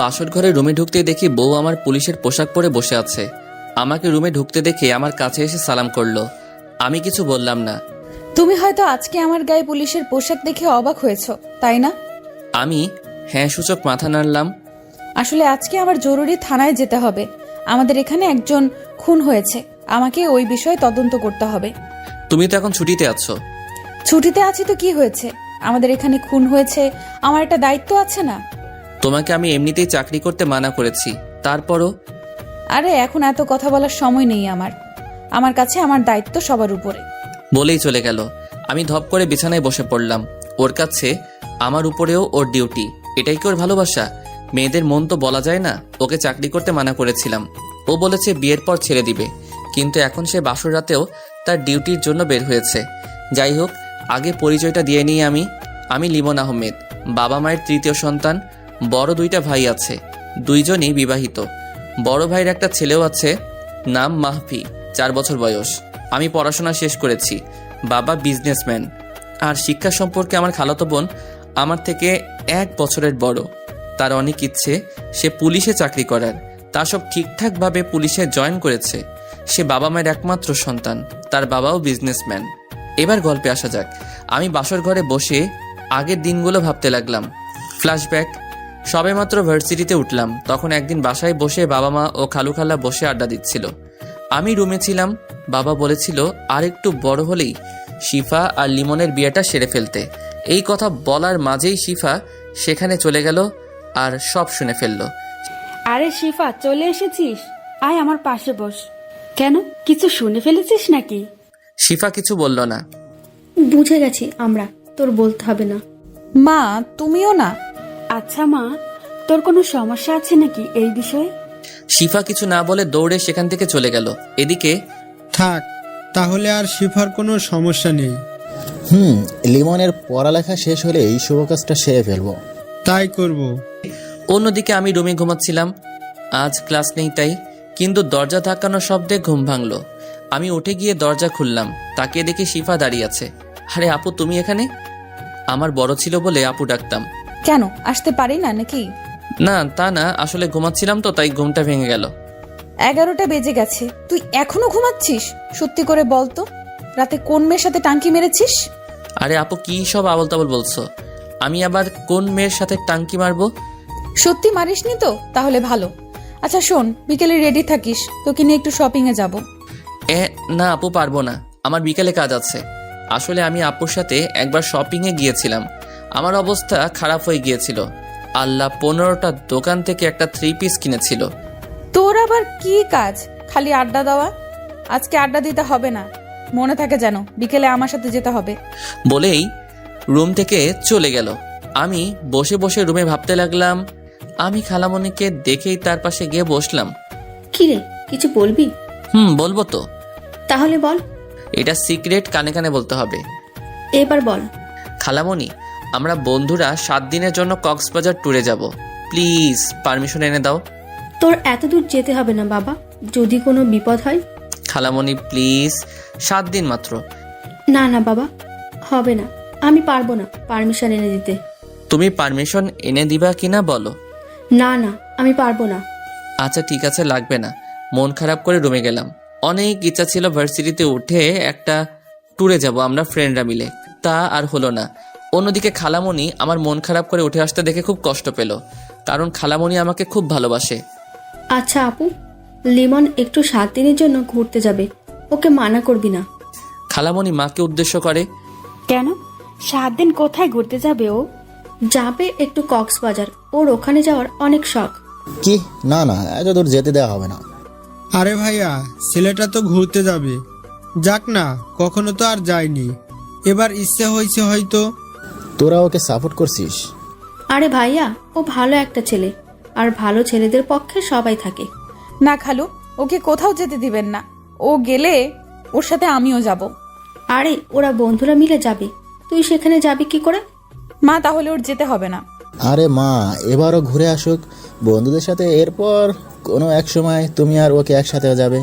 বাসর ঘরে রুমে ঢুকতে দেখি বউ আমার পুলিশের পোশাক পরে বসে আছে। আমাকে রুমে ঢুকতে দেখে আমার কাছে এসে সালাম করলো। আমি কিছু বললাম না। তুমি হয়তো আজকে আমার গায়ে পুলিশের পোশাক দেখে অবাক হয়েছো, তাই না? আমি হ্যাঁ সূচক মাথা নাড়লাম। আসলে আজকে আমার জরুরি থানায় যেতে হবে। আমাদের এখানে একজন খুন হয়েছে, আমাকে ওই বিষয়ে তদন্ত করতে হবে। তুমি তো এখন ছুটিতে আছো। ছুটিতে আছি তো কি হয়েছে? আমাদের এখানে খুন হয়েছে, আমার একটা দায়িত্ব আছে না? তোমাকে আমি এমনিতেই চাকরি করতে মানা করেছি, তারপরও। আরে এখন এত কথা বলার সময় নেই আমার কাছে আমার দায়িত্ব সবার উপরে। বলেই চলে গেল। আমি ধপ করে বিছানায় বসে পড়লাম। ওর কাছে আমার উপরেও ওর ডিউটি। এটাই কি ওর ভালোবাসা? মেয়েদের মন তো বলা যায় না। ওকে চাকরি করতে মানা করেছিলাম, ও বলেছে বিয়ের পর ছেড়ে দিবে, কিন্তু এখন সে বাসর রাতেও তার ডিউটির জন্য বের হয়েছে। যাই হোক, আগে পরিচয়টা দিয়ে নিই। আমি লিমন আহমেদ, বাবা মায়ের তৃতীয় সন্তান। বড় দুইটা ভাই আছে, দুইজনই বিবাহিত। বড় ভাইয়ের একটা ছেলেও আছে, নাম মাহফি, 4 বছর বয়স। আমি পড়াশোনা শেষ করেছি, বাবা বিজনেসম্যান। আর শিক্ষা সম্পর্কে আমার খালাতো বোন আমার থেকে 1 বছরের বড়। তার অনেক ইচ্ছে সে পুলিশে চাকরি করার। তা সব ঠিকঠাকভাবে পুলিশে জয়েন করেছে। সে বাবা মায়ের একমাত্র সন্তান, তার বাবাও বিজনেসম্যান। এবার গল্পে আসা যাক। আমি বাসর ঘরে বসে আগের দিনগুলো ভাবতে লাগলাম। ফ্ল্যাশব্যাক। সবেমাত্র ভার্সিটিতে উঠলাম, তখন একদিন বাসায় বসে বাবা মা ও খালু খালা বসে আড্ডা দিচ্ছিল। আমি রুমে ছিলাম। বাবা বলেছিল আর একটু বড় হলেই শিফা আর লিমনের বিয়েটা সেরে ফেলতে। এই কথা বলার মাঝেই শিফা সেখানে চলে গেল আর সব শুনে ফেলল। আরে শিফা, চলে এসেছিস? আয় আমার পাশে বস। কেন, কিছু শুনে ফেলেছিস নাকি? শিফা কিছু বলল না। বুঝে গেছি আমরা, তোর বলতে হবে না। মা, তুমিও না? আচ্ছা মা, তোর কোনো সমস্যা আছে নাকি এই বিষয়ে? শিফা কিছু না বলে দৌড়ে সেখান থেকে চলে গেল। এদিকে থাক, তাহলে আর শিফার কোনো সমস্যা নেই। লিমনের পড়ালেখা শেষ হলে এই শুভ কাজটা সেরে ফেলবো। তাই করব। অন্যদিকে আমি রুমে ঘুমাচ্ছিলাম। আজ ক্লাস নেই তাই, কিন্তু দরজা ধাক্কানোর শব্দে ঘুম ভাঙলো। আমি উঠে গিয়ে দরজা খুললাম, তাকিয়ে দেখি শিফা দাঁড়িয়ে আছে। আরে আপু, তুমি এখানে? আমার বড় ছিল বলে আপু ডাকতাম। কেন, আসতে পারি না নাকি? না তা না, আসলে ঘুমাচ্ছিলাম তো তাই ঘুমটা ভেঙে গেল। 11টা বেজে গেছে, তুই এখনো ঘুমাচ্ছিস? সত্যি করে বল তো, রাতে কোন মেয়ের সাথে টাঙ্কি মেরেছিস? আরে আপু, কি সব আবল তাবল বলছো? আমি আবার কোন মেয়ের সাথে টাঙ্কি মারবো? সত্যি মারিসনি তো? তাহলে ভালো। আচ্ছা শোন, বিকেলে রেডি থাকিস, তোকে নিয়ে একটু শপিং এ যাব। না আপু, পারবো না, আমার বিকেলে কাজ আছে। আসলে আমি আপুর সাথে একবার শপিংয়ে গিয়েছিলাম, আমার অবস্থা খারাপ হয়ে গিয়েছিল। আল্লাহ, 15টা দোকান থেকে একটা 3 পিস কিনেছিল। তোর আবার কি কাজ? খালি আড্ডা দেওয়া? আজকে আড্ডা দিতে হবে না, মনে থাকে যেন বিকেলে আমার সাথে যেতে হবে। বলেই রুম থেকে চলে গেল। আমি বসে বসে রুমে ভাবতে লাগলাম। আমি খালামণিকে দেখেই তার পাশে গিয়ে বসলাম। কি রে, কিছু বলবি? বলবো তো। তাহলে বল। এটা সিক্রেট, কানে কানে বলতে হবে। এবার বল। খালামণি, আমরা বন্ধুরা 7 দিনের জন্য কক্সবাজার ট্যুরে যাব। প্লিজ পারমিশন এনে দাও। তোর এত দূর যেতে হবে না বাবা, যদি কোনো বিপদ হয়। খালামণি প্লিজ, 7 দিন মাত্র। না না বাবা, হবে না, আমি পারবো না পারমিশন এনে দিতে। তুমি পারমিশন এনে দিবা কিনা বলো। না না, আমি পারবো না। আচ্ছা ঠিক আছে, লাগবে না। মন খারাপ করে রুমে গেলাম। অনেক ইচ্ছা ছিল ভার্সিটিতে উঠে একটা ট্যুরে যাব আমরা ফ্রেন্ডরা মিলে, তা আর হলো না। অন্যদিকে খালামণি আমার মন খারাপ করে উঠে আসতে দেখে খুব কষ্ট পেল, কারণ খালামণি আমাকে খুব ভালোবাসে। আচ্ছা আপু, লিমন একটু 7 দিনের জন্য ঘুরতে যাবে, ওকে মানা করবি না। খালামণি মাকে উদ্দেশ্য করে, কেন, 7 দিন কোথায় ঘুরতে যাবে ও? যাবে একটু কক্সবাজার, ওর ওখানে যাওয়ার অনেক শখ। কি? না না, এত দূর যেতে দেওয়া হবে না। আরে ভাইয়া, ছেলেটা তো ঘুরতে যাবে, যাক না, কখনো তো আর যায়নি, এবার ইচ্ছে হয়েছে হয়তো। তোরা ওকে সাপোর্ট করছিস? আরে ভাইয়া, ও ভালো একটা ছেলে, আর ভালো ছেলেদের পক্ষে সবাই থাকে। না খালু, ওকে কোথাও যেতে দিবেন না, ও গেলে ওর সাথে আমিও যাব। আরে ওরা বন্ধুরা মিলে যাবে, তুই সেখানে যাবি কি করে? মা, তাহলে ওর যেতে হবে না। আরে মা, এবারও ঘুরে আসুক বন্ধুদের সাথে, এরপর কোনো এক সময় তুমি আর ওকে একসাথে যাবে।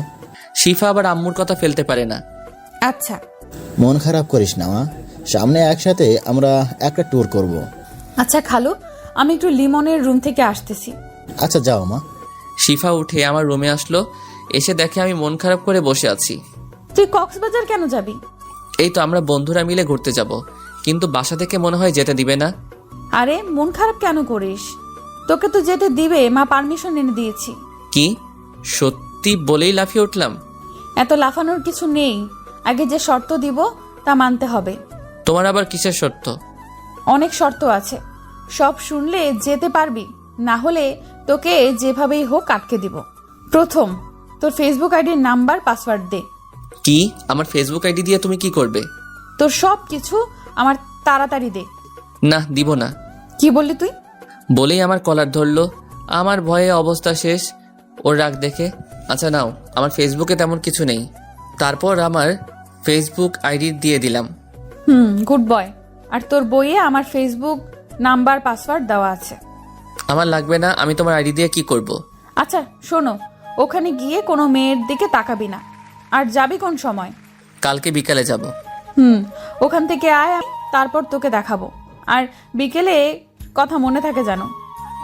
শিফা আবার আম্মুর কথা ফেলতে পারে না। আচ্ছা। মন খারাপ করিস না মা, সামনে একসাথে আমরা একটা ট্যুর করব। আচ্ছা খালু, আমি একটু লিমনের রুম থেকে আসতেছি। আচ্ছা যাও মা। শিফা উঠে আমার রুমে আসলো, এসে দেখে আমি মন খারাপ করে বসে আছি। তুই কক্সবাজার কেন যাবি? এই তো আমরা বন্ধুরা মিলে ঘুরতে যাব, কিন্তু বাসা থেকে মনে হয় যেতে দিবে না। আরে মন খারাপ কেন করিস? তোকে তো যেতে দিবে, মা পারমিশন এনে দিয়েছি। কি সত্যি বলেই লাফিয়ে উঠলাম। এত লাফানোর কিছু নেই, আগে যে শর্ত দিব তা মানতে হবে। তোমার আবার কিসের শর্ত? অনেক শর্ত আছে, সব শুনলে যেতে পারবি, না হলে তোকে যেভাবেই হোক আটকে দিব। প্রথম, তোর ফেসবুক আইডির নাম্বার পাসওয়ার্ড দে। কি? আমার ফেসবুক আইডি দিয়ে তুমি কি করবে? তোর সব কিছু আমার তাড়াতাড়ি দে। না, দিব না। কি বললি তুই? বলেই আমার কলার ধরলো। আমার ভয়ে অবস্থা শেষ ওর রাগ দেখে। আচ্ছা নাও, আমার ফেসবুকে তেমন কিছু নেই। তারপর আমার ফেসবুক আইডি দিয়ে দিলাম। Good boy. আর তোর বইয়ে আমার ফেসবুক নাম্বার পাসওয়ার্ড দেওয়া আছে। আমার লাগবে না, আমি তোমার আইডি দিয়ে কি করব? আচ্ছা শোনো, ওখানে গিয়ে কোনো মেয়ের দিকে তাকাবি না। আর যাবি কোন সময়? কালকে বিকালে যাব। ওখান থেকে আয়, তারপর তোকে দেখাবো। আর বিকেলে কথা মনে থাকে জানো।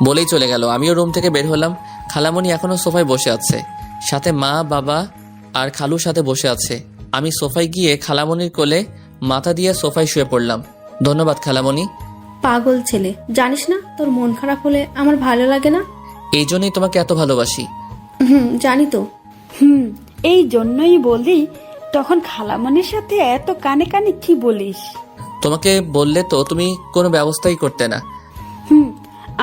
বলেই চলে গেল। আমিও রুম থেকে বের হলাম। খালামণি এখনো সোফায় বসে আছে, সাথে মা, বাবা আর খালুর সাথে বসে আছে। আমি সোফায় গিয়ে খালামণির কোলে মাথা দিয়ে সোফায় শুয়ে পড়লাম। ধন্যবাদ খালামণি। পাগল ছেলে, জানিস না তোর মন খারাপ হলে আমার ভালো লাগে না। এই জন্যই তোমাকে এত ভালোবাসি। জানি তো। এই জন্যই বলি, তখন খালামণির সাথে এত কানে কানে কি বলিস? তোমাকে বললে তো তুমি কোনো ব্যবস্থাই করতে না।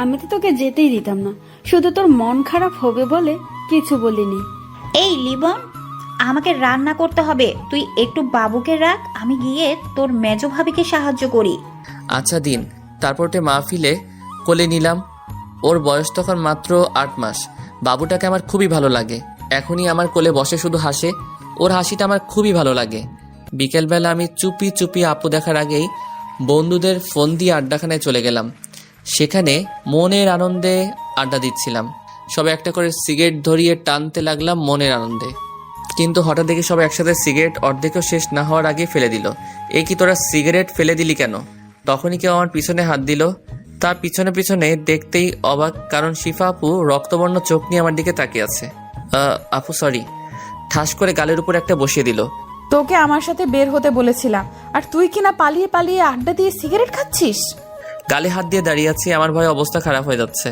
আমি তো তোকে যেতেই দিতাম না, শুধু তোর মন খারাপ হবে বলে কিছু বলিনি। এই লিবন, আমাকে রান্না করতে হবে, তুই একটু বাবুকে রাখ, আমি গিয়ে তোর মেজো ভাবিকে সাহায্য করি। আচ্ছা দিন। তারপরটে মাহফিলে কোলে নিলাম। ওর বয়স তখন মাত্র 8 মাস। বাবুটাকে আমার খুবই ভালো লাগে। এখনই আমার কোলে বসে শুধু হাসে। ওর হাসিটা আমার খুবই ভালো লাগে। বিকেলবেলা আমি চুপি চুপি আপু দেখার আগেই বন্ধুদের ফোন দিয়ে আড্ডাখানায় চলে গেলাম। সেখানে মনের আনন্দে আড্ডা দিচ্ছিলাম। সবাই একটা করে সিগারেট ধরিয়ে টানতে লাগলাম মনের আনন্দে। কিন্তু হঠাৎ দেখি সবাই একসাথে সিগারেট অর্ধেকও শেষ না হওয়ার আগে ফেলে দিল। এই কি তোরা সিগারেট ফেলে দিলি কেন? তখনই কেউ আমার পিছনে হাত দিল। তার পিছনে পিছনে দেখতেই অবাক, কারণ শিফা আপু রক্তবর্ণ চোখ নিয়ে আমার দিকে তাকিয়ে আছে। আপু সরি। ঠাস করে গালের উপর একটা বসিয়ে দিল। তোকে আমার সাথে বের হতে বলেছিলাম, আর তুই কিনা পালিয়ে পালিয়ে আড্ডা দিয়ে সিগারেট খাচ্ছিস। গালে হাত দিয়ে দাঁড়িয়ে আছি, আমার ভয়ে অবস্থা খারাপ হয়ে যাচ্ছে।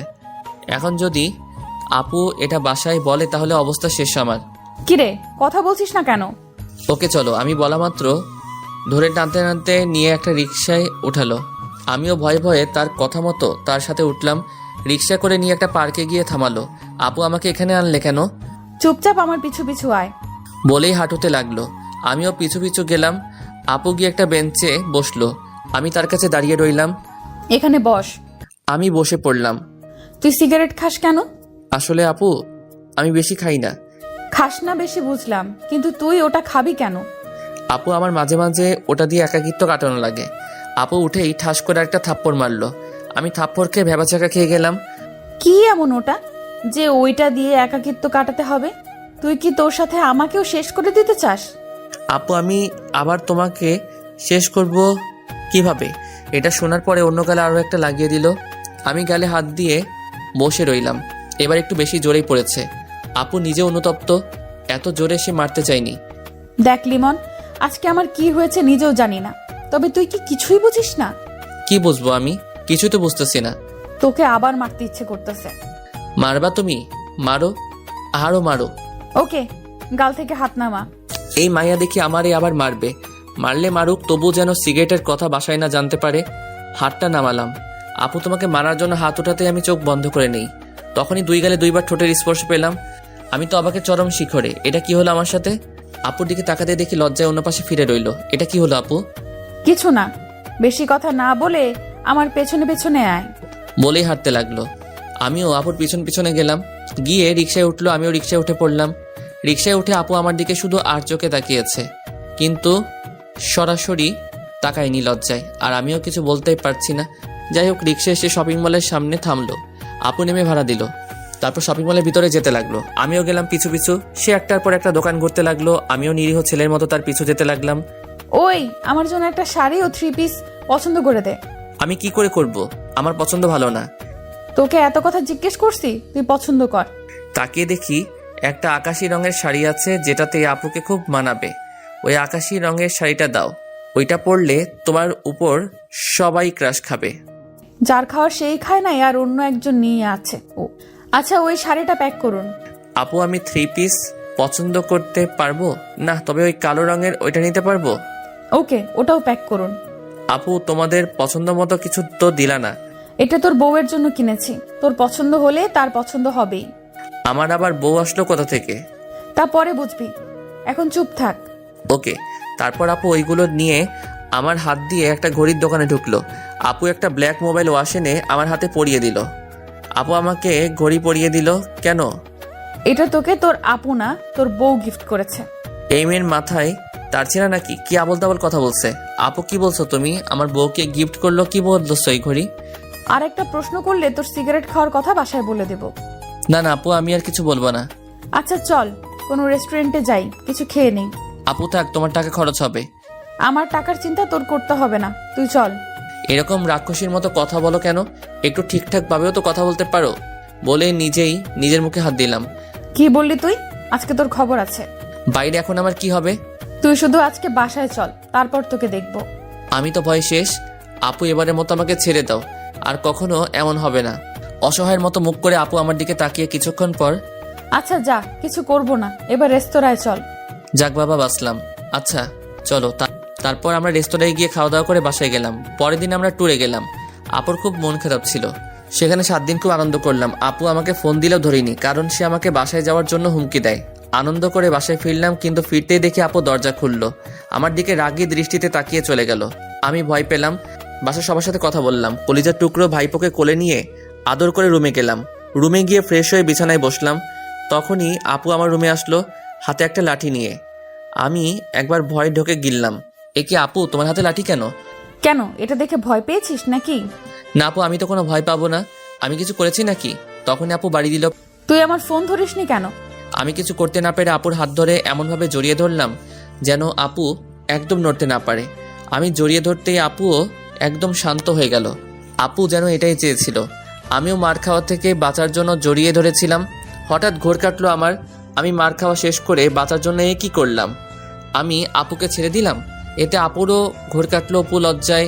এখন যদি আপু এটা বাসায় বলে তাহলে অবস্থা শেষ আমার। কিরে, কথা বলছিস না কেন? ওকে চলো। আমি বলা মাত্র ধরে টানতে টানতে নিয়ে একটা রিক্সায় উঠালো। আমিও ভয়ে ভয়ে তার কথা মতো তার সাথে উঠলাম। রিক্সা করে নিয়ে একটা পার্কে গিয়ে থামালো। আপু আমাকে এখানে আনলে কেন? চুপচাপ আমার পিছু পিছু আয়। বলেই হাঁটুতে লাগলো। আমিও পিছু পিছু গেলাম। আপু গিয়ে একটা বেঞ্চে বসলো। আমি তার কাছে দাঁড়িয়ে রইলাম। এখানে বস। আমি বসে পড়লাম। তুই সিগারেট খাস কেন? আসলে আপু আমি বেশি খাই না। খাস না বেশি বুঝলাম, কিন্তু তুই ওটা খাবি কেন? আপু আমার মাঝে মাঝে ওটা দিয়ে একাকিত্ব কাটানো লাগে। আপু উঠেই ঠাস করে একটা থাপ্পড় মারলো। আমি থাপ্পড় খেয়ে ভেবাচাকা খেয়ে গেলাম। কি এমন ওটা যে ওইটা দিয়ে একাকিত্ব কাটাতে হবে? তুই কি তোর সাথে আমাকেও শেষ করে দিতে চাস? আপু আমি আবার তোমাকে শেষ করব কিভাবে? এটা শোনার পরে অন্য গালে আরও একটা লাগিয়ে দিল। আমি গালে হাত দিয়ে বসে রইলাম। এবার একটু বেশি জোরেই পড়েছে। আপু নিজে অনুতপ্ত, এত জোরে সে মারতে চাইনি। দেখ লিমন, আজকে আমার কি হয়েছে নিজেও জানি না, তবে তুই কি কিছুই বুঝিস না? কি বুঝবো আমি? কিছু তো বুঝতেছি না। তোকে আবার মারতে ইচ্ছে করতেছে। মারবা তুমি? মারো, আরও মারো। ওকে, গাল থেকে হাত নামা। এই মাইয়া দেখি আমারে আবার মারবে। মারলে মারুক, তবু যেন সিগারেটের কথা বাসায় না জানতে পারে। হাতটা নামালাম। আপু তোমাকে মারার জন্য হাত উঠাতে আমি চোখ বন্ধ করে নেই। তখনই 2 গালে 2বার ঠোঁটের স্পর্শ পেলাম। আমি তো অবাকের চরম শিখরে। এটা কি হলো আমার সাথে? আপুর দিকে তাকাতে দেখি লজ্জায় অন্য পাশে ফিরে রইল। এটা কি হলো আপু? কিছু না, বেশি কথা না বলে আমার পেছনে পেছনে আয়। বলেই হাঁটতে লাগলো। আমিও আপুর পিছন পিছনে গেলাম। গিয়ে রিক্সায় উঠলো, আমিও রিক্সায় উঠে পড়লাম। রিক্সায় উঠে আপু আমার দিকে শুধু আর চোখে তাকিয়েছে, কিন্তু সরাসরি তাকায়নি লজ্জায়। আর আমিও কিছু বলতেই পারছি না। যাই হোক, রিক্সা এসে শপিং মলের সামনে থামলো। আপু নেমে ভাড়া দিল। তারপর শপিং মলের ভিতরে যেতে লাগলো। আমিও গেলাম পিছু পিছু। সে একটার পর একটা দোকান ঘুরতে লাগলো। আমিও নিরীহ ছেলের মতো তার পিছু যেতে লাগলাম। ওই, আমার জন্য একটা শাড়ি ও 3 পিস পছন্দ করে দে। আমি কি করে করব? আমার পছন্দ ভালো না। তোকে এত কথা জিজ্ঞেস করছি, তুই পছন্দ কর। তাকিয়ে দেখি একটা আকাশি রঙের শাড়ি আছে যেটাতে আপুকে খুব মানাবে। ওই আকাশি রঙের শাড়িটা দাও, ওইটা পরলে তোমার উপর সবাই ক্রাশ খাবে। যার খাওয়ার সেই খায় নাই, আর অন্য একজন নিয়ে আছে ও। আচ্ছা, ওই শাড়িটা প্যাক করুন। আপু আমি 3 পিস পছন্দ করতে পারবো না, তবে ওই কালো রঙের ওইটা নিতে পারবো। ওকে, ওটাও প্যাক করুন। আপু তোমাদের পছন্দ মতো কিছু তো দিলা না। এটা তোর বউয়ের জন্য কিনেছি, তোর পছন্দ হলে তার পছন্দ হবেই। আমার আবার বউ আসলো কোথা থেকে? তা পরে বুঝবি, এখন চুপ থাক। ওকে। তারপর আপু ওইগুলো নিয়ে আমার হাত দিয়ে একটা ঘড়ির দোকানে ঢুকলো। আপু একটা ব্ল্যাক মোবাইল ওয়াশ এনে আমার হাতে পরিয়ে দিল। আপু আমাকে ঘড়ি পরিয়ে দিল কেন? এটা তোকে তোর আপু না, তোর বউ গিফট করেছে। এই মেয়ের মাথায় তার ছিল নাকি? কি আবল তাবল কথা বলছে। আপু কি বলছো তুমি? আমার বউকে গিফট করলো? কি বলছো এই ঘড়ি? আর একটা প্রশ্ন করলে তোর সিগারেট খাওয়ার কথা বাসায় বলে দেব। না না আপু, আমি আর কিছু বলবো না। আচ্ছা চল, কোনো রেস্টুরেন্টে যাই, কিছু খেয়ে নেই। আপু থাক, তোমার টাকা খরচ হবে। আমার টাকার চিন্তা তোর করতে হবে না, তুই চল। এরকম রাক্ষসীর মতো কথা বলো কেন? একটু ঠিকঠাক ভাবেও তো কথা বলতে পারো। বলে নিজেই নিজের মুখে হাত দিলাম। কি বললি তুই? আজকে তোর খবর আছে। বাইরে এখন আমার কি হবে? তুই শুধু আজকে বাসায় চল, তারপর তোকে দেখবো। আমি তো ভয় শেষ। আপু এবারের মতো আমাকে ছেড়ে দাও, আর কখনো এমন হবে না। অসহায়ের মতো মুখ করে আপু আমার দিকে তাকিয়ে কিছুক্ষণ পর, আচ্ছা যা, কিছু করব না, এবার রেস্তোরাঁয় চল। যাক বাবা বাঁচলাম। আচ্ছা চলো। তারপর আমরা রেস্তোরাঁয় গিয়ে খাওয়া দাওয়া করে বাসায় গেলাম। পরের দিন আমরা ট্যুরে গেলাম। আপুর খুব মন খারাপ ছিল। সেখানে 7 দিন খুব আনন্দ করলাম। আপু আমাকে ফোন দিলেও ধরিনি, কারণ সে আমাকে বাসায় যাওয়ার জন্য হুমকি দেয়। আনন্দ করে বাসায় ফিরলাম, কিন্তু ফিরতেই দেখি আপু দরজা খুললো, আমার দিকে রাগী দৃষ্টিতে তাকিয়ে চলে গেল। আমি ভয় পেলাম। বাসার সবার সাথে কথা বললাম। কলিজার টুকরো ভাইপোকে কোলে নিয়ে আদর করে রুমে গেলাম। রুমে গিয়ে ফ্রেশ হয়ে বিছানায় বসলাম। তখনই আপু আমার রুমে আসলো, হাতে একটা লাঠি নিয়ে। আমি একবার ভয় ঢোকে গিললাম, এ কি আপু, তোমার হাতে লাঠি কেন? কেন, এটা দেখে ভয় পেয়েছিস নাকি? না আপু, আমি তো কোনো ভয় পাবো না। আমি কিছু করেছি নাকি? তখনই আপু বাড়ি দিল। তুই আমার ফোন ধরিসনি কেন? আমি কিছু করতে না পেরে আপুর হাত ধরে এমনভাবে জড়িয়ে ধরলাম যেন আপু একদম নড়তে না পারে। আমি জড়িয়ে ধরতেই আপুও একদম শান্ত হয়ে গেল। আপু যেন এটাই চেয়েছিল। আমিও মার খাওয়া থেকে বাঁচার জন্য জড়িয়ে ধরেছিলাম। হঠাৎ ঘোর কাটলো আমার। আমি মার খাওয়া শেষ করে বাঁচার জন্য কি করলাম? আমি আপুকে ছেড়ে দিলাম। এতে আপুরও ঘোর কাটলো। অপু লজ্জায়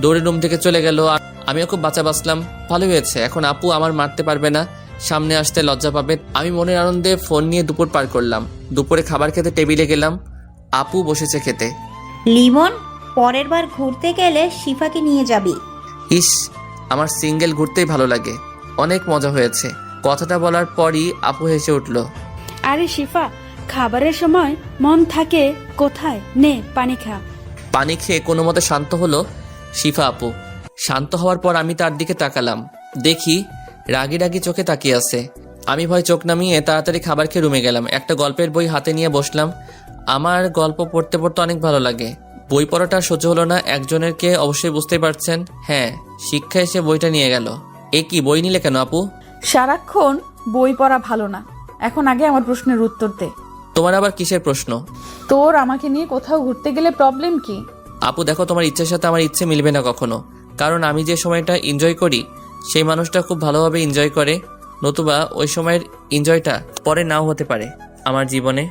দৌড়ে রুম থেকে চলে গেল। আর আমিও খুব বাঁচলাম। ভালো হয়েছে, এখন আপু আমার মারতে পারবে না, সামনে আসতে লজ্জা পাবে। আমি মনের আনন্দে ফোন নিয়ে দুপুর পার করলাম। দুপুরে খাবার খেতে টেবিলে গেলাম। আপু বসেছে খেতে। লিমন, পরের বার ঘুরতে গেলে শিফাকে নিয়ে যাবি। ইস, আমার সিঙ্গেল ঘুরতেই ভালো লাগে। অনেক মজা হয়েছে। কথাটা বলার পরই আপু হেসে উঠল। আরে শিফা, খাবারের সময় মন থাকে কোথায়? নে পানি খা। পানি খেয়ে কোনো মতে শান্ত হলো শিফা আপু। শান্ত হওয়ার পর আমি তার দিকে তাকালাম। দেখি রাগি রাগি চোখে তাকিয়ে আছে। আমি ভয় চোখ নামিয়ে তাড়াতাড়ি খাবার খেয়ে রুমে গেলাম। একটা গল্পের বই হাতে নিয়ে বসলাম। আমার গল্প পড়তে পড়তে অনেক ভালো লাগে। বই পড়াটা সহ্য হলো না একজনের, কে অবশ্যই বুঝতেই পারছেন। হ্যাঁ, শিক্ষা এসে বইটা নিয়ে গেল। এ কি, বই নিলে কেন আপু? সারাক্ষণ বই পড়া ভালো না। এখন আগে আমার প্রশ্নের উত্তর দে। তোমার আবার কিসের প্রশ্ন? তোর আমাকে নিয়ে কোথাও ঘুরতে গেলে প্রবলেম কি? আপু দেখো, তোমার ইচ্ছের সাথে আমার ইচ্ছে মিলবে না কখনো। কারণ আমি যে সময়টা এনজয় করি সেই মানুষটা খুব ভালোভাবে এনজয় করে, নতুবা ওই সময়ের এনজয়টা পরে নাও হতে পারে আমার জীবনে।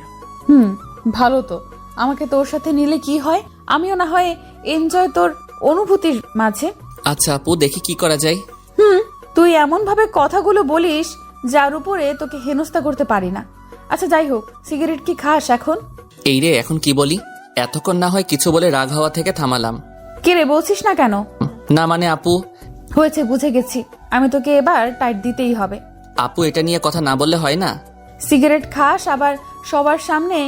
ভালো তো, আমাকে তোর সাথে নিলে কি হয়? আমিও না হয় এনজয় তোর অনুভূতির মাঝে। আচ্ছা আপু, দেখি কি করা যায়। তুই এমন ভাবে কথাগুলো বলিস যার উপরে তোকে হেনস্থা করতে পারি না। আচ্ছা যাই হোক, সিগারেট কি খাস এখন? এই রে, এখন কি বলি? এতক্ষণ না হয় কিছু বলে রাগ হওয়া থেকে থামালাম। কে রে, বলছিস না কেন? না মানে আপু। হয়েছে, বুঝে গেছি। আমি তোকে এবার টাইট দিতেই হবে। আপু এটা নিয়ে কথা না বললে হয় না? সিগারেট খাস, আবার সবার সামনে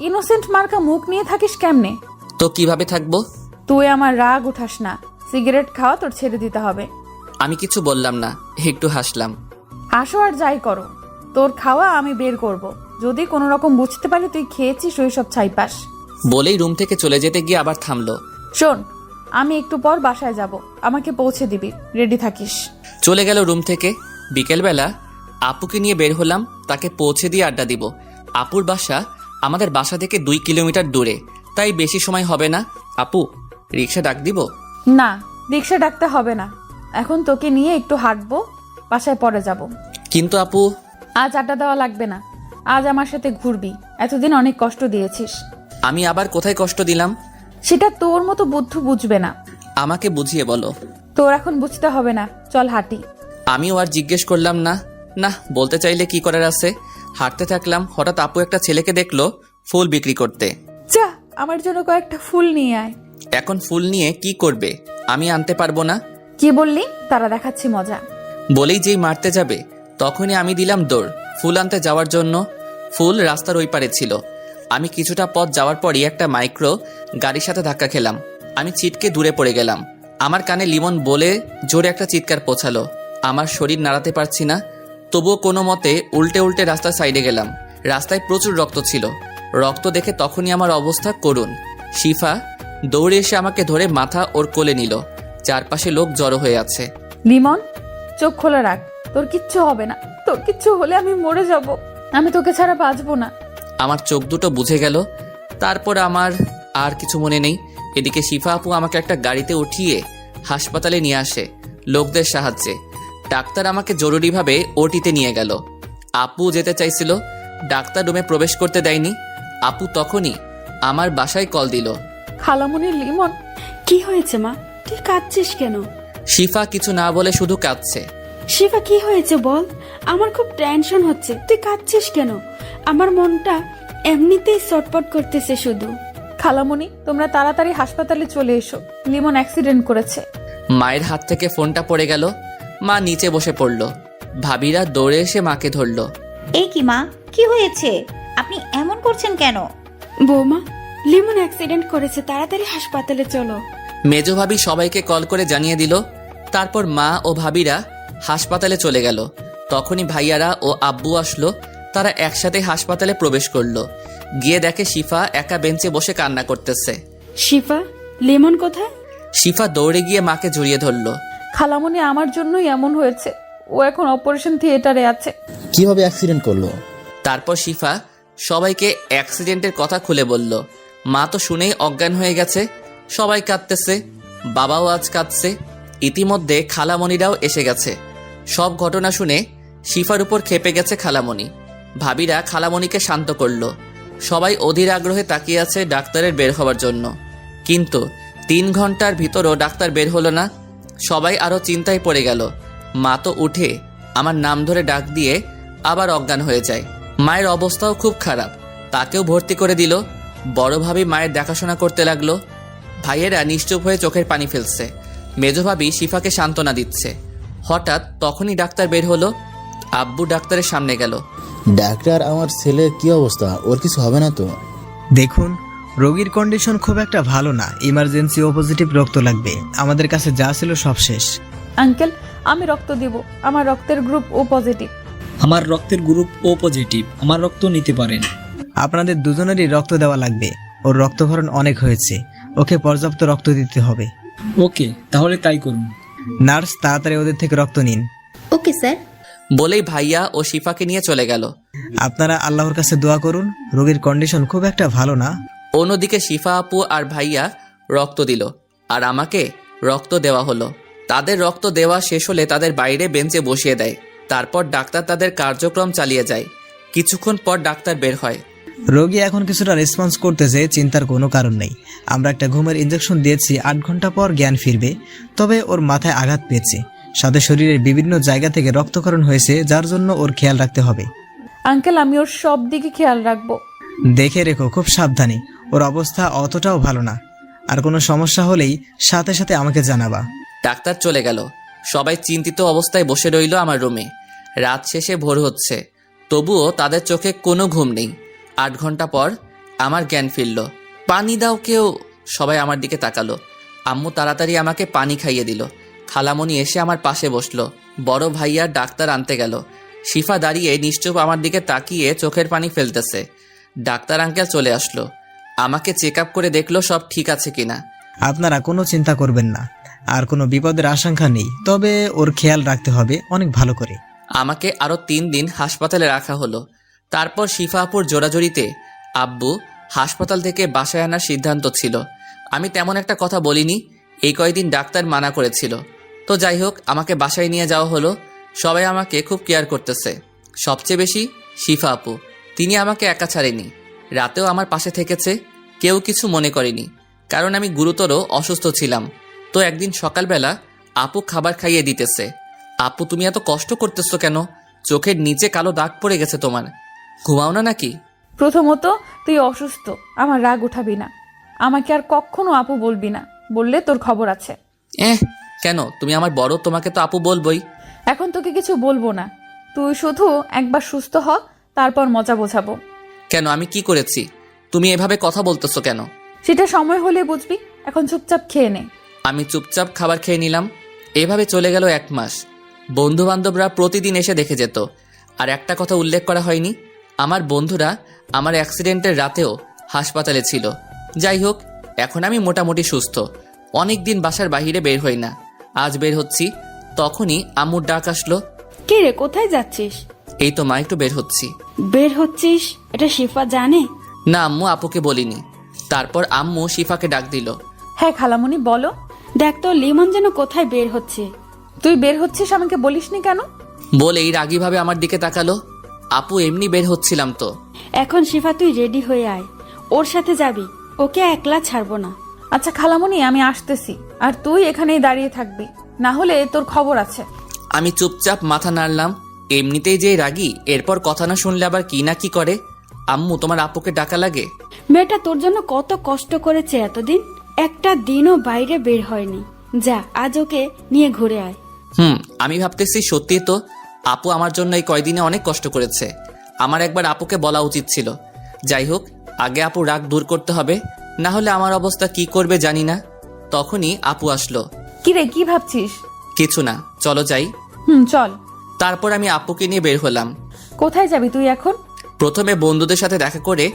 ইনোসেন্ট মার্কা মুখ নিয়ে থাকিস কেমনে? তো কিভাবে থাকবো? তুই আমার রাগ উঠাস না। সিগারেট খাওয়া তোর ছেড়ে দিতে হবে। আমি কিছু বললাম না, একটু হাসলাম। আসো আর যাই করো, তোর খাওয়া আমি বের করব। যদি কোনো রকম বুঝতে পারি তুই খেয়েছিস ওই সব ছাইপাস। বলেই রুম থেকে চলে যেতে গিয়ে আবার থামলো। শোন, আমি একটু পর বাসায় যাব, আমাকে পৌঁছে দিবি, রেডি থাকিস। চলে গেল রুম থেকে। বিকেলবেলা আপুকে নিয়ে বের হলাম, তাকে পৌঁছে দিয়ে আড্ডা দিব। আপুর বাসা আমাদের বাসা থেকে 2 কিলোমিটার দূরে, তাই বেশি সময় হবে না। আপু, রিক্সা ডাক দিব? না, রিক্সা ডাকতে হবে না। এখন তোকে নিয়ে একটু হাঁটবো, বাসায় পরে যাব। কিন্তু আপু, আজ আড্ডা দেওয়া লাগবে না, আজ আমার সাথে ঘুরবি। এতদিন অনেক কষ্ট দিয়েছিস। আমি আবার কোথায় কষ্ট দিলাম? সেটা তোর মতো বুদ্ধু বুঝবে না। আমাকে বুঝিয়ে বলো। তোর এখন বুঝতে হবে না, চল হাঁটি। আমিও আর জিজ্ঞেস করলাম না। না, বলতে চাইলে কি করার আছে। হাঁটতে থাকলাম, হঠাৎ আপু একটা ছেলেকে দেখলো ফুল বিক্রি করতে। যা, আমার জন্য কয়েকটা ফুল নিয়ে আয়। এখন ফুল নিয়ে কি করবে? আমি আনতে পারবো না। কি বললি? তারা দেখাচ্ছি মজা। বলেই যেই মারতে যাবে তখনই আমি দিলাম দৌড় ফুল আনতে যাওয়ার জন্য। ফুল রাস্তার ওই পারে ছিল। আমি কিছুটা পথ যাওয়ার পরই একটা মাইক্রো গাড়ির সাথে ধাক্কা খেলাম। আমি ছিটকে দূরে পড়ে গেলাম। আমার কানে লিমন বলে জোরে একটা চিৎকার পৌঁছালো। আমার শরীর নাড়াতে পারছি না, তবুও কোনো মতে উল্টে উল্টে রাস্তার সাইডে গেলাম। রাস্তায় প্রচুর রক্ত ছিল। রক্ত দেখে তখনই আমার অবস্থা করুণ। শিফা দৌড়ে এসে আমাকে ধরে মাথা ওর কোলে নিল। চারপাশে লোক জড়ো হয়ে আছে। লিমন, চোখ খোলা রাখ, তোর কিচ্ছু হবে না। তোর কিচ্ছু হলে আমি মরে যাব। আমি তোকে ছাড়া বাঁচবো না। আমার চোখ দুটো বুঝে গেল। তারপর আমার আর কিছু মনে নেই। এদিকে শিফা আপু আমাকে একটা গাড়িতে উঠিয়ে হাসপাতালে নিয়ে আসে লোকদের সাহায্যে। ডাক্তার আমাকে জরুরিভাবে ওটিতে নিয়ে গেল। আপু যেতে চাইছিল, ডাক্তার রুমে প্রবেশ করতে দেয়নি। আপু তখনই আমার বাসায় কল দিল। খালামণি, লিমন। কি হয়েছে মা? তুই কাঁদছিস কেন? শিফা কিছু না বলে শুধু কাঁদছে। শিফা কি হয়েছে বল? আমার খুব টেনশন হচ্ছে। তুই কাঁদছিস কেন? আমার মনটা এমনিতেই ছটপট করতেছে শুধু। খালামণি, তোমরা তাড়াতাড়ি হাসপাতালে চলে এসো। লিমন অ্যাক্সিডেন্ট করেছে। মায়ের হাত থেকে ফোনটা পড়ে গেল। মা নিচে বসে পড়ল। ভাবিরা দৌড়ে এসে মাকে ধরল। এই কি মা, কি হয়েছে? আপনি এমন করছেন কেন? বৌমা, লিমন অ্যাক্সিডেন্ট করেছে, তাড়াতাড়ি হাসপাতালে চলো। মেজো ভাবি সবাইকে কল করে জানিয়ে দিল। তারপর মা ও ভাবিরা হাসপাতালে চলে গেল। তখনই ভাইয়ারা ও আব্বু আসলো। তারা একসাথে হাসপাতালে প্রবেশ করলো। গিয়ে দেখে শিফা একা বেঞ্চে বসে কান্না করতেছে। শিফা, লিমন কোথায়? শিফা দৌড়ে গিয়ে মাকে জড়িয়ে ধরল। খালামণি, আমার জন্যই এমন হয়েছে। ও এখন অপারেশন থিয়েটারে আছে। কিভাবে অ্যাক্সিডেন্ট করলো? তারপর শিফা সবাইকে অ্যাক্সিডেন্টের কথা খুলে বলল। মা তো শুনেই অজ্ঞান হয়ে গেছে। সবাই কাঁদতেছে, বাবাও আজ কাঁদছে। ইতিমধ্যে খালামণিরাও এসে গেছে। সব ঘটনা শুনে শিফার উপর খেপে গেছে খালামণি। ভাবিরা খালামণিকে শান্ত করল। সবাই অধীর আগ্রহে তাকিয়ে আছে ডাক্তারের বের হওয়ার জন্য। কিন্তু 3 ঘন্টার ভিতরও ডাক্তার বের হলো না। সবাই আরও চিন্তায় পড়ে গেল। মা তো উঠে আমার নাম ধরে ডাক দিয়ে আবার অজ্ঞান হয়ে যায়। মায়ের অবস্থাও খুব খারাপ, তাকেও ভর্তি করে দিল। বড় ভাবি মায়ের দেখাশোনা করতে লাগলো। ভাইয়েরা নিশ্চুপ হয়ে চোখের পানি ফেলছে। মেজো ভাবি শিফাকে সান্ত্বনা দিচ্ছে। হঠাৎ তখনই ডাক্তার বের হলো। আব্বু ডাক্তারের সামনে গেল। ডাক্তার, আমার ছেলের কি অবস্থা? ওর কিছু হবে না তো? দেখুন, রোগীর কন্ডিশন খুব একটা ভালো না। ইমার্জেন্সি ও পজিটিভ রক্ত লাগবে। আমাদের কাছে যা ছিল সব শেষ। আঙ্কেল, আমি রক্ত দেব। আমার রক্তের গ্রুপ ও পজিটিভ। আমার রক্তের গ্রুপ ও পজিটিভ। আমার রক্ত নিতে পারেন। আপনাদের দুজনেরই রক্ত দেওয়া লাগবে। ওর রক্তক্ষরণ অনেক হয়েছে। ওকে পর্যাপ্ত রক্ত দিতে হবে। ওকে, তাহলে তাই করুন। নার্স, তাড়াতাড়ি ওদের থেকে রক্ত নিন। Okay sir. বলেই ভাইয়া ও শিফাকে নিয়ে চলে গেল। আপনারা আল্লাহর কাছে দোয়া করুন, রোগীর কন্ডিশন খুব একটা ভালো না। অন্যদিকে শিফা আপু আর ভাইয়া রক্ত দিল, আর আমাকে রক্ত দেওয়া হলো। তাদের রক্ত দেওয়া শেষ হলে তাদের বাইরে বেঞ্চে বসিয়ে দেয়। তারপর ডাক্তার তাদের কার্যক্রম চালিয়ে যায়। কিছুক্ষণ পর ডাক্তার বের হয়। রোগী এখন কিছুটা রেসপন্স করতেছে, চিন্তার কোনো কারণ নেই। আমরা একটা ঘুমের ইনজেকশন দিয়েছি, 8 ঘন্টা পর জ্ঞান ফিরবে। তবে ওর মাথায় আঘাত পেয়েছে, সাথে শরীরের বিভিন্ন জায়গা থেকে রক্তক্ষরণ হয়েছে, যার জন্য ওর খেয়াল রাখতে হবে। আঙ্কেল, আমি ওর সব দিকে খেয়াল রাখবো। দেখে রেখো, খুব সাবধানে। ওর অবস্থা অতটাও ভালো না। আর কোনো সমস্যা হলেই সাথে সাথে আমাকে জানাবা। ডাক্তার চলে গেল। সবাই চিন্তিত অবস্থায় বসে রইল আমার রুমে। রাত শেষে ভোর হচ্ছে, তবুও তাদের চোখে কোনো ঘুম নেই। 8 ঘন্টা পর আমার জ্ঞান ফিরল। পানি দাও কেউ, সবাই আমার দিকে তাকালো। আম্মু তাড়াতাড়ি আমাকে পানি খাইয়ে দিল। খালামণি এসে আমার পাশে বসলো। বড় ভাইয়া ডাক্তার আনতে গেল। শিফা দাঁড়িয়ে নিশ্চুপ আমার দিকে তাকিয়ে চোখের পানি ফেলতেছে। ডাক্তার আঙ্কেল চলে আসলো। আমাকে চেক আপ করে দেখলো সব ঠিক আছে কিনা। আপনারা কোনো চিন্তা করবেন না, আর কোনো বিপদের আশঙ্কা নেই। তবে ওর খেয়াল রাখতে হবে অনেক ভালো করে। আমাকে আরও 3 দিন হাসপাতালে রাখা হলো। তারপর শিফা আপুর জোরাজোরিতে আব্বু হাসপাতাল থেকে বাসায় আনার সিদ্ধান্ত ছিল। আমি তেমন একটা কথা বলিনি। এই কয়দিন ডাক্তার মানা করেছিল। তো যাই হোক, আমাকে বাসায় নিয়ে যাওয়া হলো। সবাই আমাকে খুব কেয়ার করতেছে, সবচেয়ে বেশি শিফা আপু। তিনি আমাকে একা ছাড়েনি, রাতেও আমার পাশে থেকেছে, কেউ কিছু মনে করেনি, কারণ আমি গুরুতর অসুস্থ ছিলাম। তো একদিন সকালবেলা আপু খাবার খাইয়ে দিতেছে। আপু তুমি এত কষ্ট করতেছো কেন? চোখের নিচে কালো দাগ পড়ে গেছে তোমার, ঘুমাও না নাকি? প্রথমত তুই অসুস্থ, আমার রাগ উঠাবি না। আমাকে আর কখনো আপু বলবি না, বললে তোর খবর আছে। কেন? তুমি আমার বড়, তোমাকে তো আপু বলবই। এখন তোকে কিছু বলবো না, তুই শুধু একবার সুস্থ হ, তারপর মজা বোঝাবো। কেন? আমি কি করেছি? তুমি এভাবে কথা বলতেছো কেন? সেটা সময় হলে বুঝবি, এখন চুপচাপ খেয়ে নে। আমি চুপচাপ খাবার খেয়ে নিলাম। এভাবে চলে গেল 1 মাস। বন্ধু বান্ধবরা প্রতিদিন এসে দেখে যেত। আর একটা কথা উল্লেখ করা হয়নি, আমার বন্ধুরা আমার অ্যাক্সিডেন্টের রাতেও হাসপাতালে ছিল। যাই হোক, এখন আমি মোটামুটি সুস্থ। অনেক দিন বাসার বাইরে বের হই না, আজ বের হচ্ছি। তখনই আম্মুর ডাক আসলো। কে রে, কোথায় যাচ্ছিস? এই তো মা, একটু বের হচ্ছি। বের হচ্ছিস? এটা শিফা জানে? না আম্মু, আপুকে বলিনি। তারপর আম্মু শিফাকে ডাক দিল। হ্যাঁ খালামণি, বলো। দেখ তো লিমন যেন কোথায় বের হচ্ছে। তুই বের হচ্ছিস, আমাকে বলিসনি কেন? বলেই রাগীভাবে আমার দিকে তাকালো। আপু এমনি বের হচ্ছিলাম তো। এখন শিফা তুই রেডি হয়ে আয়, ওর সাথে যাবি, ওকে একলা ছাড়বো না। আচ্ছা খালামণি, আমি আসতেছি, আর তুই এখানেই দাঁড়িয়ে থাকবি, না হলে তোর খবর আছে। আমি চুপচাপ মাথা নাড়লাম। এমনিতেই যে রাগী, এরপর কথা না শুনলে আবার কি না কি করে। আম্মু, তোমার আপুকে ডাকা লাগে? মেয়েটা তোর জন্য কত কষ্ট করেছে এতদিন, একটা দিনও বাইরে বের হয়নি। যা, আজ ওকে নিয়ে ঘুরে আয়। আমি ভাবতেছি সত্যি তো আপু আমার জন্য এই কয়দিনে অনেক কষ্ট করেছে। আমার একবার আপুকে বলা উচিত ছিল। যাই হোক, আগে আপু রাগ দূর করতে হবে, না হলে আমার অবস্থা কি করবে জানি না। তখনই আপু আসলো। কিরে, কি ভাবছিস? কিছু না, চলো যাই। চল। তারপর আমি আপুকে নিয়ে বের হলাম। কোথায় যাবি তুই এখন? প্রথমে বন্ধুদের সাথে দেখা করে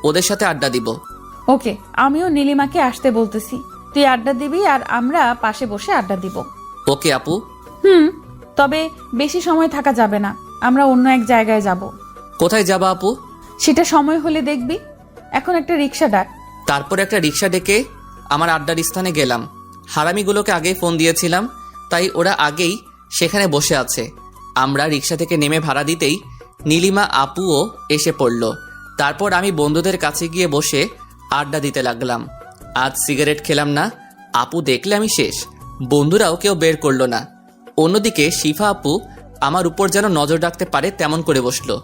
ওদের সাথে আড্ডা দিব। ওকে, আমিও নীলিমাকে আসতে বলতেছি, তুই আড্ডা দিবি আর আমরা পাশে বসে আড্ডা দিব। ওকে আপু। তবে বেশি সময় থাকা যাবে না, আমরা অন্য এক জায়গায় যাব। কোথায় যাবা আপু? সেটা সময় হলে দেখবি। এখন একটা রিক্সা ডাক। তারপর একটা রিক্সা ডেকে আমার আড্ডার স্থানে গেলাম। হারামিগুলোকে আগেই ফোন দিয়েছিলাম, তাই ওরা আগেই সেখানে বসে আছে। আমরা রিক্সা থেকে নেমে ভাড়া দিতেই নীলিমা আপুও এসে পড়ল। তারপর আমি বন্ধুদের কাছে গিয়ে বসে আড্ডা দিতে লাগলাম। আজ সিগারেট খেলাম না, আপু দেখলে আমি শেষ। বন্ধুরাও কেউ বের করলো না। অন্যদিকে শিফা আপু আমার উপর যেন নজর রাখতে পারে তেমন করে বসলো।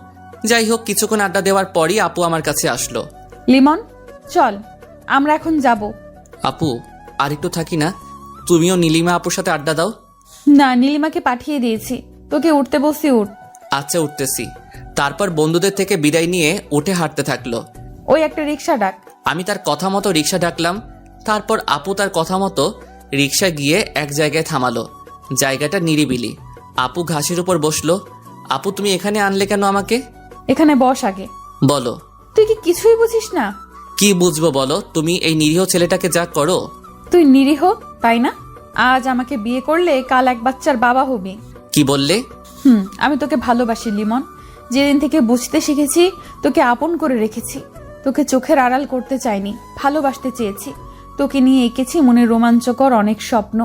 যাই হোক, কিছুক্ষণ আড্ডা দেওয়ার পরই আপু আমার কাছে আসলো। লিমন, চল, আমরা এখন যাব। আপু, আর একটু থাকি না? তুমিও নীলিমা আপুর সাথে আড্ডা দাও। না, নীলিমাকে পাঠিয়ে দিয়েছি, তোকে উঠতে বসছি, উঠ। আচ্ছা, উঠতেছি। তারপর বন্ধুদের থেকে বিদায় নিয়ে উঠে হাঁটতে থাকলো। ওই একটা রিক্সা ডাক। আমি তার কথা মতো রিক্সা ডাকলাম। তারপর আপু তার কথা মতো রিক্সা গিয়ে এক জায়গায় থামালো। জায়গাটা নিরিবিলি। আপু ঘাসের উপর বসলো। আপু, তুমি এখানে আনলে কেন আমাকে? এখানে বস আগে। বলো। তুই কি কিছুই বুঝিস না? কি বুঝবো বলো? তুমি এই নিরীহ ছেলেটাকে যা করো। তুই নিরীহ, তাই না? আজ আমাকে বিয়ে করলে কাল এক বাচ্চার বাবা হবি। কি বললে? আমি তোকে ভালোবাসি লিমন। যেদিন থেকে বুঝতে শিখেছি, তোকে আপন করে রেখেছি। তোকে চোখের আড়াল করতে চাইনি, ভালোবাসতে চেয়েছি। তোকে নিয়ে এঁকেছি মনে রোমাঞ্চকর অনেক স্বপ্ন।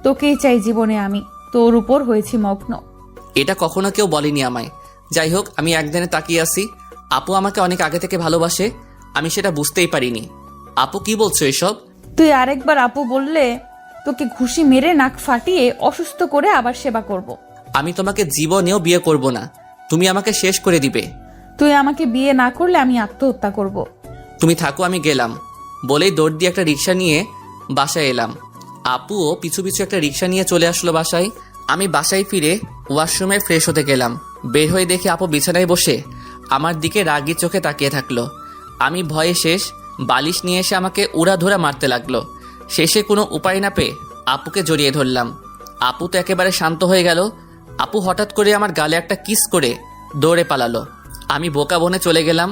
তোকেই চাই জীবনে আমি, তোর উপর হয়েছি মগ্ন। এটা কখনো কেউ বলেনি আমায়। যাই হোক, আমি একদিনে তাকিয়ে আছি। আপু আমাকে অনেক আগে থেকে ভালোবাসে, আমি সেটা বুঝতেই পারিনি। আপু, কি বলছো এসব? তুই আরেকবার আপু বললে তোকে ঘুষি মেরে নাক ফাটিয়ে অসুস্থ করে আবার সেবা করব। আমি তোমাকে জীবনেও বিয়ে করব না, তুমি আমাকে শেষ করে দিবে। তুই আমাকে বিয়ে না করলে আমি আত্মহত্যা করব। তুমি থাকো, আমি গেলাম। বলেই দৌড় দিয়ে একটা রিক্সা নিয়ে বাসায় এলাম। আপুও পিছু পিছু একটা রিক্সা নিয়ে চলে আসলো বাসায়। আমি বাসায় ফিরে ওয়াশরুমে ফ্রেশ হতে গেলাম। বের হয়ে দেখি আপু বিছানায় বসে আমার দিকে রাগি চোখে তাকিয়ে থাকলো। আমি ভয়ে শেষ। বালিশ নিয়ে এসে আমাকে উড়াধুরা মারতে লাগলো। শেষে কোনো উপায় না পেয়ে আপুকে জড়িয়ে ধরলাম। আপু তো একেবারে শান্ত হয়ে গেল। আপু হঠাৎ করে আমার গালে একটা কিস করে দৌড়ে পালালো। আমি বোকা বনে চলে গেলাম,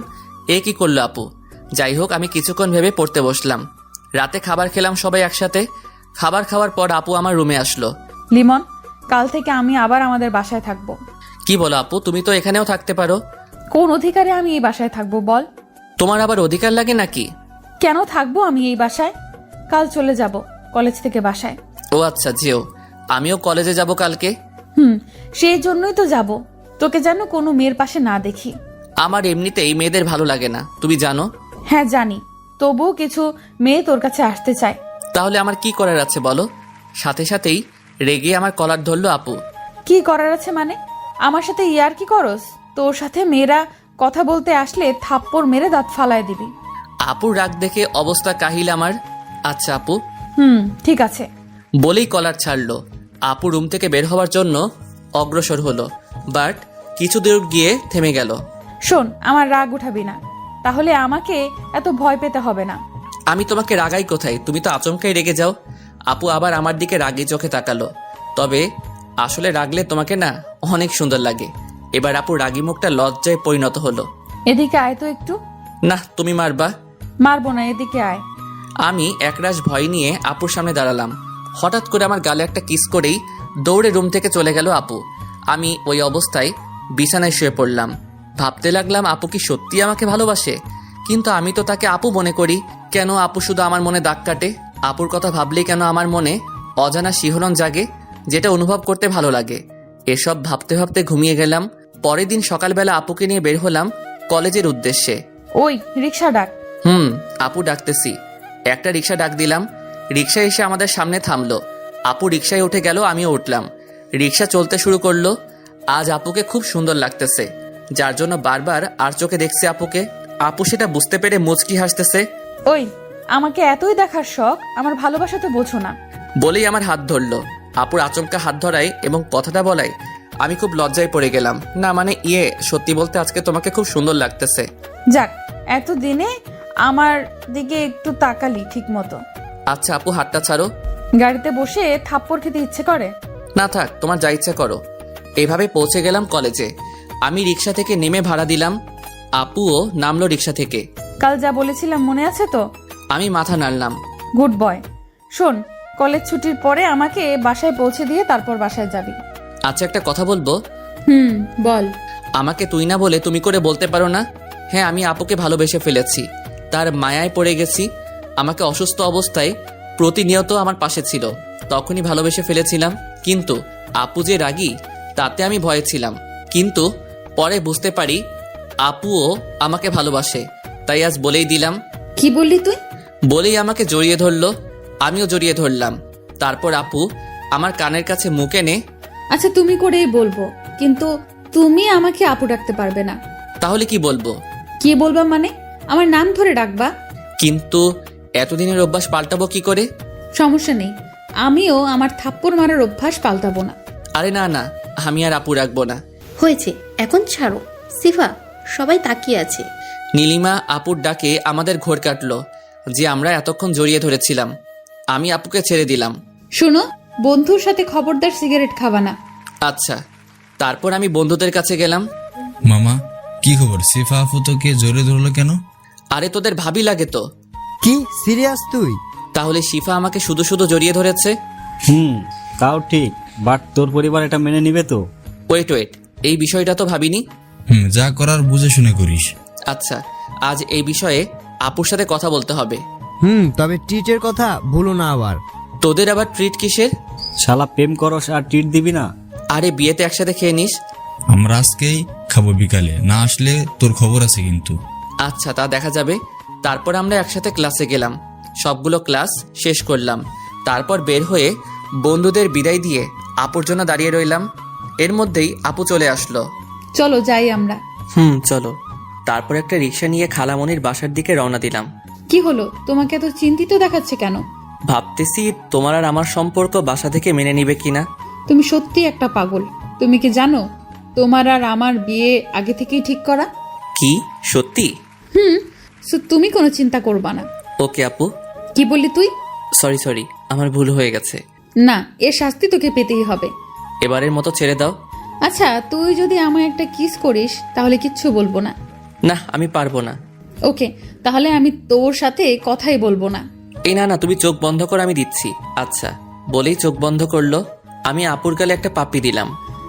এ কি করলো আপু? যাই হোক, আমি কিছুক্ষণ ভেবে পড়তে বসলাম। রাতে খাবার খেলাম সবাই একসাথে। খাবার খাওয়ার পর আপু আমার রুমে আসলো। লিমন, কাল থেকে আমি আবার আমাদের বাসায় থাকবো। কি বলো আপু? তুমি তো এখানেও থাকতে পারো। কোন অধিকারে আমি এই বাসায় থাকবো বল? তোমার আবার অধিকার লাগে নাকি? কেন থাকবো আমি এই বাসায়? কাল চলে যাব কলেজ থেকে বাসায়। ও আচ্ছা, যেও। আমিও কলেজে যাব কালকে। সেই জন্যই তো যাব, তোকে যেন কোনো মেয়ের পাশে না দেখি। আমার এমনিতেই মেয়েদের ভালো লাগে না, তুমি জানো। হ্যাঁ জানি, তবুও কিছু মেয়ে তোর কাছে আসতে চায়। তাহলে আমার কি করার আছে বলো? সাথে সাথেই রেগে আমার কলার ধরলো আপু। কি করার আছে মানে? আমার সাথে ইয়ার কি করস? তোর সাথে মেয়েরা কথা বলতে আসলে থাপ্পড় মেরে দাঁত ফালায় দিবি। আপুর রাগ দেখে অবস্থা কাহিল আমার। আচ্ছা আপু, ঠিক আছে। বলেই কলার ছাড়লো। আপু রুম থেকে বের হওয়ার জন্য অগ্রসর হলো, বাট কিছু দূর গিয়ে থেমে গেল। শোন, আমার রাগ উঠাবি না, তাহলে আমাকে এত ভয় পেতে হবে না। আমি তোমাকে রাগাই কোথায়? তুমি তো আচমকাই রেগে যাও। আপু আবার আমার দিকে রাগি চোখে তাকালো। তবে আসলে রাগলে তোমাকে না অনেক সুন্দর লাগে। এবার আপু রাগি মুখটা লজ্জায় পরিণত হলো। এদিকে আয় তো একটু। না, তুমি মারবা। মারবো না, এদিকে আয়। আমি একরাশ ভয় নিয়ে আপুর সামনে দাঁড়ালাম। হঠাৎ করে আমার গালে একটা কিস করেই দৌড়ে রুম থেকে চলে গেল আপু। আমি ওই অবস্থায় বিছানায় শুয়ে পড়লাম। ভাবতে লাগলাম আপু কি সত্যি আমাকে ভালোবাসে? কিন্তু আমি তো তাকে আপু মনে করি। কেন আপু শুধু আমার মনে দাগ কাটে? আপুর কথা ভাবলেই কেন আমার মনে অজানা শিহরণ জাগে, যেটা অনুভব করতে ভালো লাগে? এসব ভাবতে ভাবতে ঘুমিয়ে গেলাম। পরের দিন সকালবেলা আপুকে নিয়ে বের হলাম কলেজের উদ্দেশ্যে। ওই রিক্সা ডাক। আপু ডাকতেছি। একটা রিক্সা ডাক দিলাম। রিক্সা এসে আমাদের সামনে থামলো। আপু রিক্সায় উঠে গেল, আমিও উঠলাম। রিক্সা চলতে শুরু করলো। আজ আপুকে খুব সুন্দর লাগতেছে, যার জন্য বারবার আর চোখে দেখছি আপুকে। আপু সেটা বুঝতে পেরে মুচকি হাসতেছে। ওই, আমাকে এতই দেখার শখ, আমার ভালোবাসা তো বোঝো না। বলেই আমার হাত ধরলো। আপুর আচমকা হাত ধরায় এবং কথাটা বলায় আমি খুব লজ্জায় পড়ে গেলাম। না মানে সত্যি বলতে আজকে তোমাকে খুব সুন্দর লাগতেছে। যাক, এতদিনে আমার দিকে একটু তাকালি ঠিক মতো। আচ্ছা আপু, হাতটা ছাড়ো। গাড়িতে বসে থাপ্পড় খেতে ইচ্ছে করে? না থাক, তোমার যা ইচ্ছা করো। এভাবে পৌঁছে গেলাম কলেজে। আমি রিক্সা থেকে নেমে ভাড়া দিলাম। আপুও নামলো রিক্সা থেকে। কাল যা বলেছিলাম মনে আছে তো? আমি মাথা নাড়লাম। Good boy. শোন, কলেজ ছুটির পরে আমাকে বাসায় পৌঁছে দিয়ে তারপর বাসায় যাবি। আচ্ছা একটা কথা বলবো? বল। আমাকে তুই না বলে তুমি করে বলতে পারো না? হ্যাঁ, আমি আপুকে ভালোবেসে ফেলেছি, তার মায়ায় পড়ে গেছি। আমাকে অসুস্থ অবস্থায় প্রতিনিয়ত আমার পাশে ছিল, তখনই ভালোবেসে ফেলেছিলাম। কিন্তু আপু যে রাগী, তাতে আমি ভয়ে ছিলাম। কিন্তু পরে বুঝতে পারি আপুও আমাকে ভালোবাসে, তাই আজ বলেই দিলাম। কি বললি তুই? বলেই আমাকে জড়িয়ে ধরলো, আমিও জড়িয়ে ধরলাম। তারপর আপু আমার কানের কাছে মুখ এনে, আচ্ছা তুমি করেই বলবো, কিন্তু তুমি আমাকে আপু ডাকতে পারবে না। তাহলে কি বলবো? কি বলবা মানে? আমার নাম ধরে ডাকবা। কিন্তু এতদিনের অভ্যাস পাল্টাবো কি করে? সমস্যা নেই, আমিও আমার থাপ্পড় মারার অভ্যাস পাল্টাবো না। আরে না না, আমি আর আপু রাখবো না। হয়েছে, এখন ছাড়ো। সিফা, সবাই তাকিয়ে আছে। নীলিমা আপুর ডাকে আমাদের ঘোর কাটলো যে আমরা এতক্ষণ জড়িয়ে ধরেছিলাম। আমি আপুকে ছেড়ে দিলাম। শুনো, বন্ধুর সাথে খবরদার সিগারেট খাবা না। আচ্ছা। তারপর আমি বন্ধুদের কাছে গেলাম। মামা, কি খবর? সিফা আপু তোকে জোরে ধরলো কেন? আরে তোদের ভাবি লাগে তো। কি সিরিয়াস তুই? তাহলে শিফা আমাকে শুধু শুধু জড়িয়ে ধরেছে। তাও ঠিক, বাট তোর পরিবার এটা মেনে নিবে তো? ওয়েট, এই বিষয়টা তো ভাবিনি। যা করার বুঝে শুনে করিস। আচ্ছা, আজ এই বিষয়ে আপুর সাথে কথা বলতে হবে। তবে ট্রিটের কথা ভুলো না আবার। তোদের আবার ট্রিট কিসের? শালা প্রেম করস আর ট্রিট দিবি না? আরে বিয়েতে একসাথে খেয়ে নিস। আমরা আজকেই খাবো বিকালে, না আসলে তোর খবর আছে কিন্তু। আচ্ছা, তা দেখা যাবে। তারপর আমরা একসাথে ক্লাসে গেলাম, সবগুলো ক্লাস শেষ করলাম। তারপর বের হয়ে বন্ধুদের বিদায় দিয়ে আপুর জন্য দাঁড়িয়ে রইলাম। এর মধ্যেই আপু চলে আসলো। চলো যাই আমরা। চলো। তারপর একটা রিক্সা নিয়ে খালামণির বাসার দিকে রওনা দিলাম। কি হলো, তোমাকে এত চিন্তিত দেখাচ্ছে কেন? ভাবতেছি তোমার আর আমার সম্পর্ক বাসা থেকে মেনে নিবে কিনা। তুমি সত্যি একটা পাগল। তুমি কি জানো তোমার আর আমার বিয়ে আগে থেকেই ঠিক করা? কি সত্যি? তুমি কোনো চিন্তা করবা না। ওকে আপু। কি বললি তুই? সরি, আমার ভুল হয়ে গেছে। না, এর শাস্তি তোকে পেতেই হবে। এবারের মতো ছেড়ে দাও। আচ্ছা, তুই যদি আমায় একটা কিস করিস তাহলে কিচ্ছু বলবো না। না, আমি পারবো না। ওকে, তাহলে আমি তোর সাথে কথাই বলবো না। এই না, তুমি চোখ বন্ধ কর, আমি দিচ্ছি। আচ্ছা। বলেই চোখ বন্ধ করলো। আমি আপুর গালে একটা পাপ্পি দিলাম।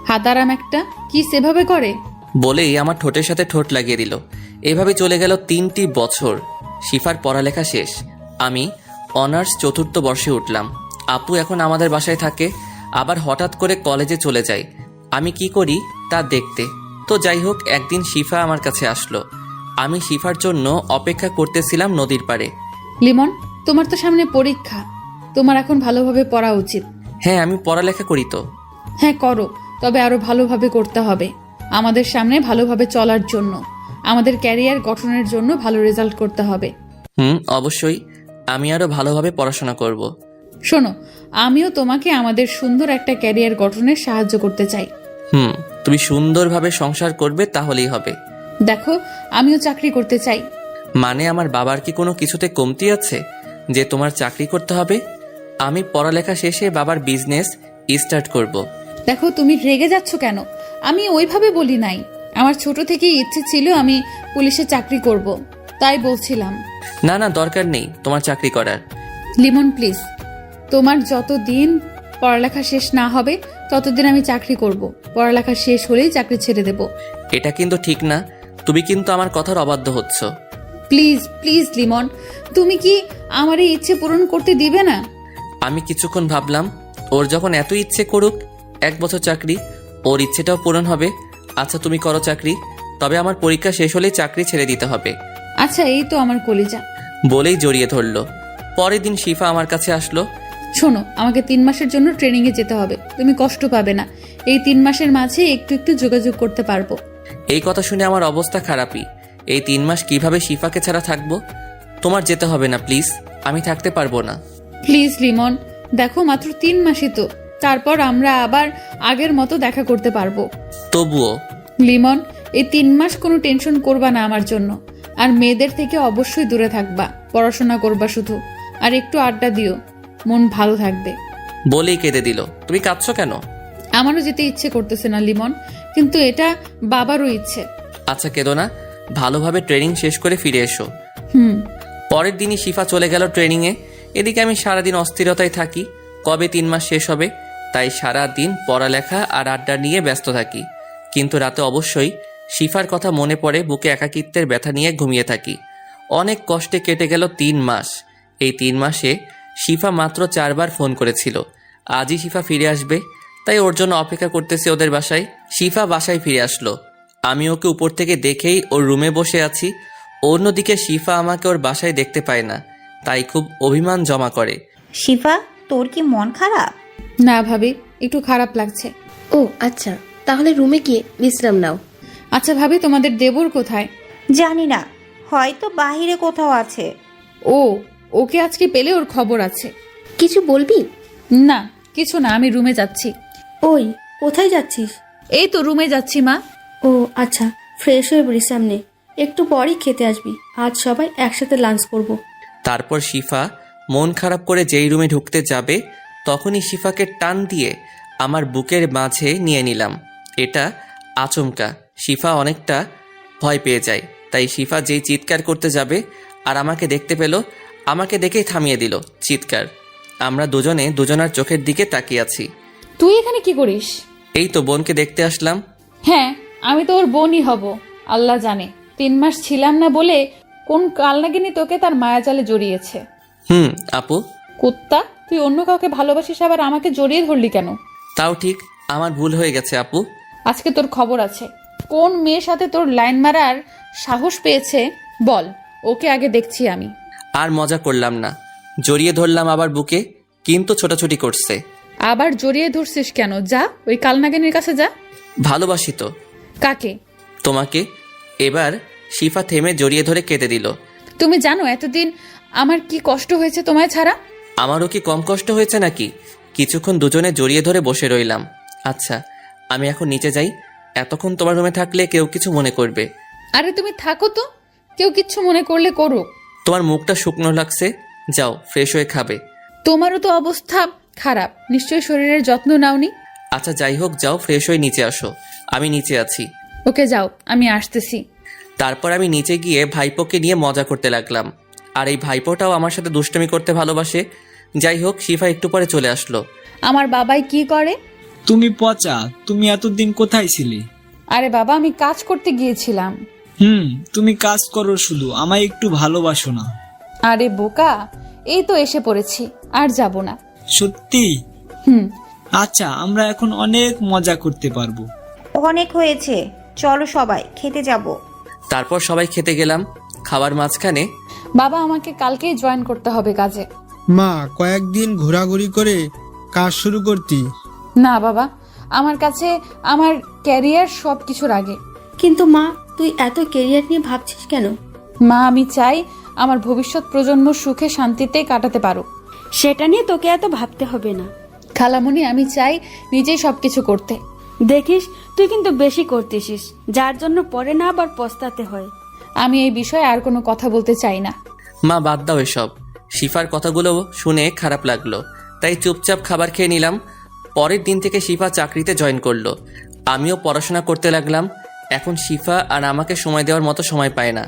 হাতারাম একটা, কি সেভাবে করে? বলেই আমার ঠোঁটের সাথে ঠোঁট লাগিয়ে দিল। এভাবে চলে গেল 3টি বছর। শিফার পড়ালেখা শেষ। আমি অনার্স 4র্থ বর্ষে উঠলাম। আপু এখন আমাদের বাসায় থাকে, আবার হঠাৎ করে কলেজে চলে যায়। আমি কি করি তা দেখতে। তো যাই হোক, একদিন শিফা আমার কাছে আসলো। আমি শিফার জন্য অপেক্ষা করতেছিলাম নদীর পাড়ে। লিমন, তোমার তো সামনে পরীক্ষা, তোমার এখন ভালোভাবে পড়া উচিত। হ্যাঁ, আমি পড়ালেখা করি তো। হ্যাঁ করো, তবে আরো ভালোভাবে করতে হবে। আমাদের সামনে ভালোভাবে চলার জন্য, আমাদের ক্যারিয়ার গঠনের জন্য ভালো রেজাল্ট করতে হবে। অবশ্যই আমি আরো ভালোভাবে পড়াশোনা করব। শোনো, আমিও তোমাকে আমাদের সুন্দর একটা ক্যারিয়ার গঠনে সাহায্য করতে চাই। তুমি সুন্দরভাবে সংসার করবে তাহলেই হবে। দেখো, আমিও চাকরি করতে চাই। মানে আমার বাবার কি কোনো কিছুতে কমতি আছে যে তোমার চাকরি করতে হবে? আমি পড়ালেখা শেষে বাবার বিজনেস স্টার্ট করব। দেখো, তুমি রেগে যাচ্ছ কেন? আমি ওইভাবে বলি নাই। আমার ছোট থেকেই ইচ্ছে ছিল আমি পুলিশে চাকরি করব, তাই বলছিলাম। না না, দরকার নেই তোমার চাকরি করার। লিমন প্লিজ, তোমার যতদিন পড়ালেখা শেষ না হবে ততদিন আমি চাকরি করব। পড়ালেখা শেষ হলেই চাকরি ছেড়ে দেব। এটা কিন্তু ঠিক না, তুমি কিন্তু আমার কথার অবাধ্য হচ্ছ। প্লিজ প্লিজ লিমন, তুমি কি আমার এই ইচ্ছে পূরণ করতে দিবে না? আমি কিছুক্ষণ ভাবলাম, ওর যখন এত ইচ্ছে করুক 1 বছর চাকরি, ওর ইচ্ছেটাও পূরণ হবে। আচ্ছা তুমি করো চাকরি, তবে আমার পরীক্ষা শেষ হলেই চাকরি ছেড়ে দিতে হবে। আচ্ছা, এই তো আমার কলিজা। বলেই জড়িয়ে ধরলো। পরের দিন শিফা আমার কাছে আসলো। শোনো, আমাকে 3 মাসের জন্য ট্রেনিংয়ে যেতে হবে। তুমি কষ্ট পাবে না, এই 3 মাসের মাঝে একটু একটু যোগাযোগ করতে পারবো। এই কথা শুনে আমার অবস্থা খারাপই। এই 3 মাস কিভাবে শিফাকে ছাড়া থাকবো? তোমার যেতে হবে না প্লিজ, আমি থাকতে পারবো না। প্লিজ লিমন, দেখো মাত্র 3 মাসই তো, তারপর আমরা আবার আগের মতো দেখা করতে পারবো। তবুও লিমন, এই 3 মাস কোনো টেনশন করবা না আমার জন্য। আর মেয়েদের থেকে অবশ্যই দূরে থাকবা, পড়াশোনা করবা শুধু, আর একটু আড্ডা দিও, মন ভালো থাকবে। বলেই কেঁদে দিল। তুমি কাঁদছো কেন? আমারও যেতে ইচ্ছে করতেছে না লিমন, কিন্তু এটা বাবারও ইচ্ছে। আচ্ছা কেঁদো না, ভালোভাবে ট্রেনিং শেষ করে ফিরে এসো। পরের দিনই শিফা চলে গেল ট্রেনিংয়ে। এদিকে আমি সারাদিন অস্থিরতায় থাকি, কবে 3 মাস শেষ হবে। তাই সারা দিন পড়ালেখা আর আড্ডা নিয়ে ব্যস্ত থাকি। কিন্তু রাতে অবশ্যই শিফার কথা মনে পড়ে, বুকে একাকিত্বের ব্যথা নিয়ে ঘুমিয়ে থাকি। অনেক কষ্টে কেটে গেল 3 মাস। এই 3 মাসে শিফা মাত্র 4 বার ফোন করেছিল। আজই শিফা ফিরে আসবে, তাই ওর জন্য অপেক্ষা করতেছি ওদের বাসায়। শিফা বাসায় ফিরে আসলো। আমি ওকে উপর থেকে দেখেই ওর রুমে বসে আছি। অন্যদিকে শিফা আমাকে ওর বাসায় দেখতে পায় না, তাই খুব অভিমান জমা করে। শিফা, তোর কি মন খারাপ? না ভাবি, একটু খারাপ লাগছে। ও আচ্ছা, তাহলে রুমে গিয়ে বিশ্রাম নাও। আচ্ছা ভাবি, তোমাদের দেবর কোথায়? জানি না, হয়তো বাহিরে কোথাও আছে। ও, ওকে আজকে পেলে ওর খবর আছে। কিছু বলবি? না কিছু না, আমি রুমে যাচ্ছি। ওই কোথায় যাচ্ছিস? এই তো রুমে যাচ্ছি মা। ও আচ্ছা, ফ্রেশ হয়ে বিশ্রাম নে, একটু পরই খেতে আসবি। আজ সবাই একসাথে লাঞ্চ করব। তারপর শিফা মন খারাপ করে যেই রুমে ঢুকতে যাবে, তখনই শিফাকে টান দিয়ে আমার বুকের মাঝে নিয়ে নিলাম। এটা আচমকা, শিফা অনেকটা ভয় পেয়ে যায়। তাই শিফা যেই চিৎকার করতে যাবে আর আমাকে দেখতে পেল, আমাকে দেখেই থামিয়ে দিল চিৎকার। আমরা দুজনে দুজনার চোখের দিকে তাকিয়ে আছি। তুই এখানে কি করিস? এই তো বোনকে দেখতে আসলাম। হ্যাঁ, আমি তো ওর বোনই হব। আল্লাহ জানে 3 মাস ছিলাম না বলে কোন কালনাগিনী তোকে তার মায়াজালে জড়িয়েছে। আপু। কুত্তা, তুই অন্য কাউকে ভালোবাসিস, আবার আমাকে জড়িয়ে ধরলি কেন? তাও ঠিক, আমার ভুল হয়ে গেছে আপু। আজকে তোর খবর আছে। কোন মেয়ের সাথে তোর লাইন মারার সাহস পেয়েছে বল, ওকে আগে দেখছি আমি। আর মজা করলাম না, জড়িয়ে ধরলাম আবার বুকে, কিন্তু ছোটাছুটি করছে। আবার জড়িয়ে ধরছিস কেন? যা, ওই কালনাগিনীর কাছে যা। ভালোবাসি তো। কাকে? তোমাকে। এবার শিফা থেমে জড়িয়ে ধরে কেঁদে দিল। তুমি জানো এতদিন আমার কি কষ্ট হয়েছে তোমায় ছাড়া? আমারও কি কম কষ্ট হয়েছে নাকি? কিছুক্ষণ দুজনে জড়িয়ে ধরে বসে রইলাম। আচ্ছা আমি এখন নিচে যাই, এতক্ষণ তোমার রুমে থাকলে কেউ কিছু মনে করবে। আরে তুমি থাকো তো, কেউ কিচ্ছু মনে করলে করুক। তোমার মুখটা শুকনো লাগছে, যাও ফ্রেশ হয়ে খাবে। তোমারও তো অবস্থা খারাপ, নিশ্চয়ই শরীরের যত্ন নাওনি। আচ্ছা যাই হোক, যাও ফ্রেশ হয়ে নিচে আসো, আমি নিচে আছি। ওকে যাও, আমি আসতেছি। তারপর আমি নিচে গিয়ে ভাইপোকে নিয়ে মজা করতে লাগলাম। আর এই ভাইপোটাও আমার সাথে দুষ্টুমি করতে ভালোবাসে। যাই হোক, শিফা একটু পরে চলে আসলো। আমার বাবাই কি করে? তুমি পচা, তুমি এতদিন কোথায় ছিলে? আরে বাবা, আমি কাজ করতে গিয়েছিলাম। তুমি কাজ করো শুধু, আমায় একটু ভালোবাসো না? আরে বোকা, এই তো এসে পড়েছি, আর যাব না। সত্যি? আচ্ছা, আমরা এখন অনেক মজা করতে পারবো। অনেক হয়েছে, চলো সবাই খেতে যাব। তারপর সবাই খেতে গেলাম। খাবার মাঝখানে বাবা আমাকে কালকেই জয়েন করতে হবে কাজে। মা, কয়েকদিন ঘোরাঘুরি করে কাজ শুরু করতি। না বাবা, আমার কাছে আমার ক্যারিয়ার সব কিছুর আগে। কিন্তু মা, তুই এত কেরিয়ার নিয়ে ভাবছিস কেন? মা, আমি চাই আমার ভবিষ্যৎ প্রজন্ম সুখে শান্তিতে কাটাতে পারুক। সেটা নিয়ে তোকে এত ভাবতে হবে না। খালামণি, আমি চাই নিজেই সবকিছু করতে। দেখিস, তুই কিন্তু বেশি করতেছিস, যার জন্য পরে না আবার পস্তাতে হয়। আমি এই বিষয়ে আর কোনো কথা বলতে চাই না। মা বাদ দাও এসব। শিফার কথাগুলো শুনে খারাপ লাগলো, তাই চুপচাপ খাবার খেয়ে নিলাম। পরের দিন থেকে শিফা চাকরিতে জয়েন করলো, আমিও পড়াশোনা করতে লাগলাম। এখন শিফা আর আমাকে সময় দেওয়ার মতো সময় পায় না।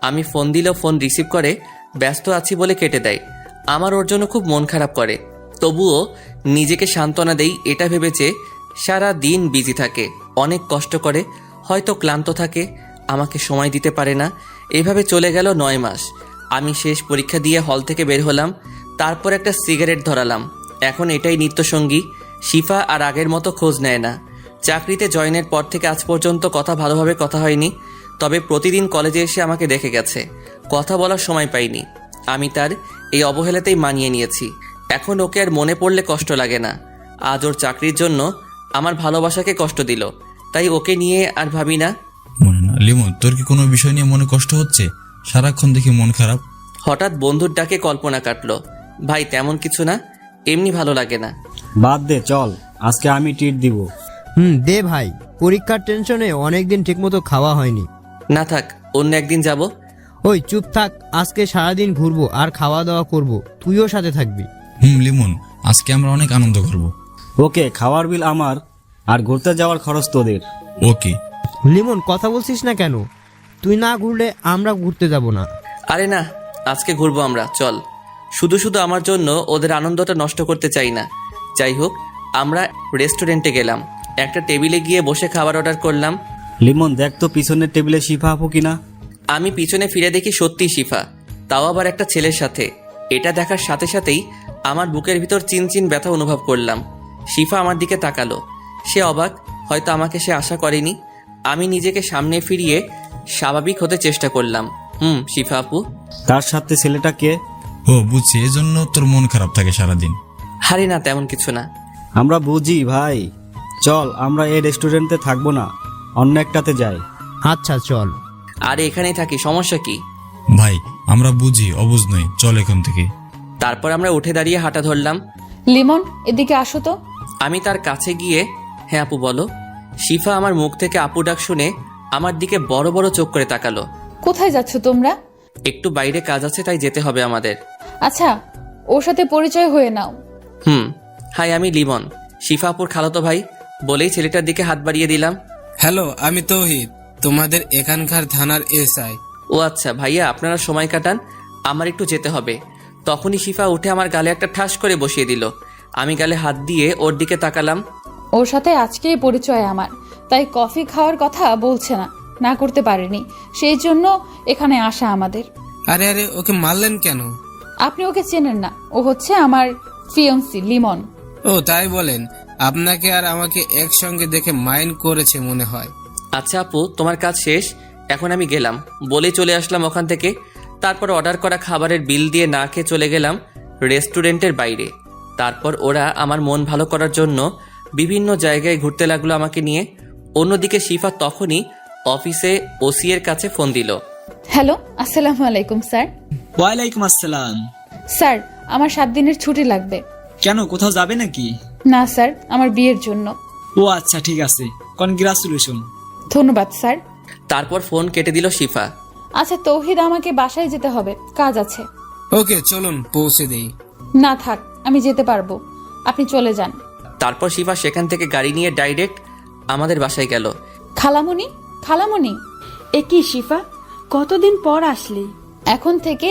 আমি ফোন দিলেও ফোন রিসিভ করে ব্যস্ত আছি বলে কেটে দেয়। আমার ওর জন্য খুব মন খারাপ করে, তবুও নিজেকে সান্ত্বনা দেই এটা ভেবেছে সারা দিন বিজি থাকে, অনেক কষ্ট করে, হয়তো ক্লান্ত থাকে, আমাকে সময় দিতে পারে না। এভাবে চলে গেল 9 মাস। আমি শেষ পরীক্ষা দিয়ে হল থেকে বের হলাম, তারপর একটা সিগারেট ধরালাম। এখন এটাই নিত্যসঙ্গী। শিফা আর আগের মতো খোঁজ নেয় না। চাকরিতে জয়েনের পর থেকে আজ পর্যন্ত ভালোভাবে কথা হয়নি, তবে প্রতিদিন কলেজে এসে আমাকে দেখে গেছে। কথা বলার সময় পাইনি। আমি তার এই অবহেলাতেই মানিয়ে নিয়েছি। এখন ওকে আর মনে পড়লে কষ্ট লাগে না। আজ ওর চাকরির জন্য আমার ভালোবাসাকে কষ্ট দিল, তাই ওকে নিয়ে আর ভাবি না। মনে না লিমন, তোর কি কোনো বিষয় নিয়ে মনে কষ্ট হচ্ছে? সারাক্ষণ দেখি মন খারাপ। হঠাৎ বন্ধুর ডাকে কল্পনা কাটলো। ভাই তেমন কিছু না, এমনি ভালো লাগে না। বাদ দে, চল আজকে আমি ট্রিট দিব। দে ভাই, পরীক্ষার টেনশনে অনেকদিন ঠিকমতো খাওয়া হয়নি। না থাক, অন্য একদিন যাব। ওই চুপ থাক, আজকে সারাদিন ঘুরবো আর খাওয়া দাওয়া করব, তুইও সাথে থাকবি। লিমন, আজকে আমরা অনেক আনন্দ করব। ওকে, খাওয়ার বিল আমার আর ঘুরতে যাওয়ার খরচ তোদের। ওকে। লিমন, কথা বলছিস না কেন? তুই না ঘুরলে আমরা ঘুরতে যাব না। আরে না, আজকে ঘুরবো আমরা, চল। শুধু শুধু আমার জন্য ওদের আনন্দটা নষ্ট করতে চাই না। যাই হোক, আমরা রেস্টুরেন্টে গেলাম। একটা টেবিলে গিয়ে বসে খাবার অর্ডার করলাম। লিমন, দেখ তো পিছনের টেবিলে শিফা আপু কিনা। আমি পিছনে ফিরে দেখি সত্যি শিফা, তাও আবার একটা ছেলের সাথে। এটা দেখার সাথে সাথেই আমার বুকের ভিতর চিনচিন ব্যথা অনুভব করলাম। শিফা আমার দিকে তাকালো। সে অবাক, হয়তো আমাকে সে আশা করেনি। আমি নিজেকে সামনে ফিরিয়ে স্বাভাবিক হতে চেষ্টা করলাম। শিফা আপু। তার সাথে ছেলেটা কে? ও বুঝছি, এজন্য তোর মন খারাপ থাকে সারাদিন। হারে না, তেমন কিছু না। আমরা বুঝি ভাই, চল আমরা এই রেস্টুরেন্টে থাকবো না, অন্য একটাতে যাই। আচ্ছা চল। আরে এখানেই থাকি, সমস্যা কি? ভাই আমরা বুঝি, অবুঝ নই, চল এখান থেকে। তারপর আমরা উঠে দাঁড়িয়ে হাঁটা ধরলাম। লিমন, এদিকে আসো তো। আমি তার কাছে গিয়ে, হ্যাঁ আপু বলো। শিফা আমার মুখ থেকে আপু ডাক শুনে আমার দিকে বড় বড় চোখ করে তাকালো। কোথায় যাচ্ছ তোমরা? একটু বাইরে কাজ আছে, তাই যেতে হবে আমাদের। আচ্ছা, ওর সাথে পরিচয় হয়ে নাও। হাই, আমি লিমন, শিফা আপুর খালাতো ভাই। বলেই ছেলেটার দিকে হাত বাড়িয়ে দিলাম। হ্যালো, আমি তৌহিদ, তোমাদের এখানকার থানার এসআই। ও আচ্ছা ভাইয়া, আপনারা সময় কাটান, আমার একটু যেতে হবে। তখনই শিফা উঠে আমার গালে একটা ঠাস করে বসিয়ে দিল। আমি গালে হাত দিয়ে ওর দিকে তাকালাম। ওর সাথে আজকেই পরিচয় আমার, তাই কফি খাওয়ার কথা বলছে না, না করতে পারেনি, সেই জন্য এখানে আসা আমাদের। আরে আরে, ওকে মারলেন কেন? আপনি ওকে চেনেন না, ও হচ্ছে আমার ফিয়ন্সি লিমন। ও তাই বলেন? আপনাকে আর আমাকে একসঙ্গে দেখে মাইন্ড করেছে মনে হয়। আচ্ছা আপু, তোমার কাজ শেষ, এখন আমি গেলাম। বলে চলে আসলাম ওখান থেকে। তারপর অর্ডার করা খাবারের বিল দিয়ে না খেয়ে চলে গেলাম রেস্টুরেন্টের বাইরে। তারপর ওরা আমার মন ভালো করার জন্য বিভিন্ন জায়গায় ঘুরতে লাগলো আমাকে নিয়ে। অন্যদিকে শিফা তখনই অফিসে ওসি এর কাছে ফোন দিল। হ্যালো, আসসালামু আলাইকুম স্যার। ওয়ালাইকুম আসসালাম। স্যার, আমার 7 দিনের ছুটি লাগবে। কেন, কোথাও যাবে নাকি? না স্যার, আমার বিয়ের জন্য। ও আচ্ছা, ঠিক আছে, কনগ্রাচুলেশন। ধন্যবাদ স্যার। তারপর ফোন কেটে দিল শিফা। আচ্ছা তৌহিদ, আমাকে বাসায় যেতে হবে, কাজ আছে। ওকে চলুন পৌঁছে দেই। না থাক, আমি যেতে পারবো, আপনি চলে যান। তারপর শিফা সেখান থেকে গাড়ি নিয়ে ডাইরেক্ট আমাদের বাসায় গেল। খালামণি, খালামণি। এ কি শিফা, কতদিন পর আসলি? এখন থেকে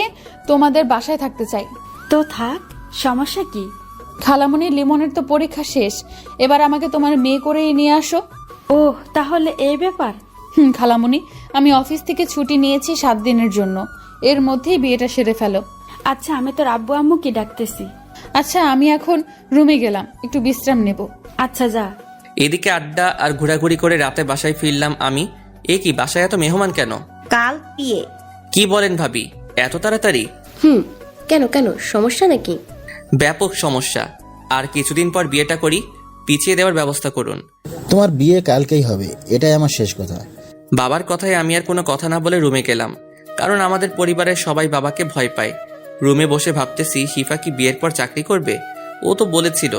তোমাদের বাসায় থাকতে চাই। তো থাক, সমস্যা কি? খালামণি, লিমনের তো পরীক্ষা শেষ, এবার আমাকে তোমার মেয়ে করেই নিয়ে আসো। ও তাহলে এই ব্যাপার। খালামণি, আমি অফিস থেকে ছুটি নিয়েছি 7 দিনের জন্য, এর মধ্যেই বিয়েটা সেরে ফেলো। আচ্ছা, আমি তোর আব্বু আম্মুকে ডাকতেছি। আচ্ছা আমি এখন রুমে গেলাম, একটু বিশ্রাম নেব। আচ্ছা যা। এদিকে আড্ডা আর ঘোরাঘুরি করে রাতে বাসায় ফিরলাম আমি। এ কি, বাসায় এত মেহমান কেন? কাল বিয়ে। কি বলেন ভাবি, এত তাড়াতাড়ি? কেন কেন সমস্যা নাকি? ব্যাপক সমস্যা। আর কিছুদিন পর বিয়েটা করি, পিছিয়ে দেওয়ার ব্যবস্থা করুন। তোমার বিয়ে কালকেই হবে, এটাই আমার শেষ কথা। বাবার কথায় আমি আর কোনো কথা না বলে রুমে গেলাম, কারণ আমাদের পরিবারের সবাই বাবাকে ভয় পায়। রুমে বসে ভাবতেছি শিফা কি বিয়ের পর চাকরি করবে? ও তো বলেছিল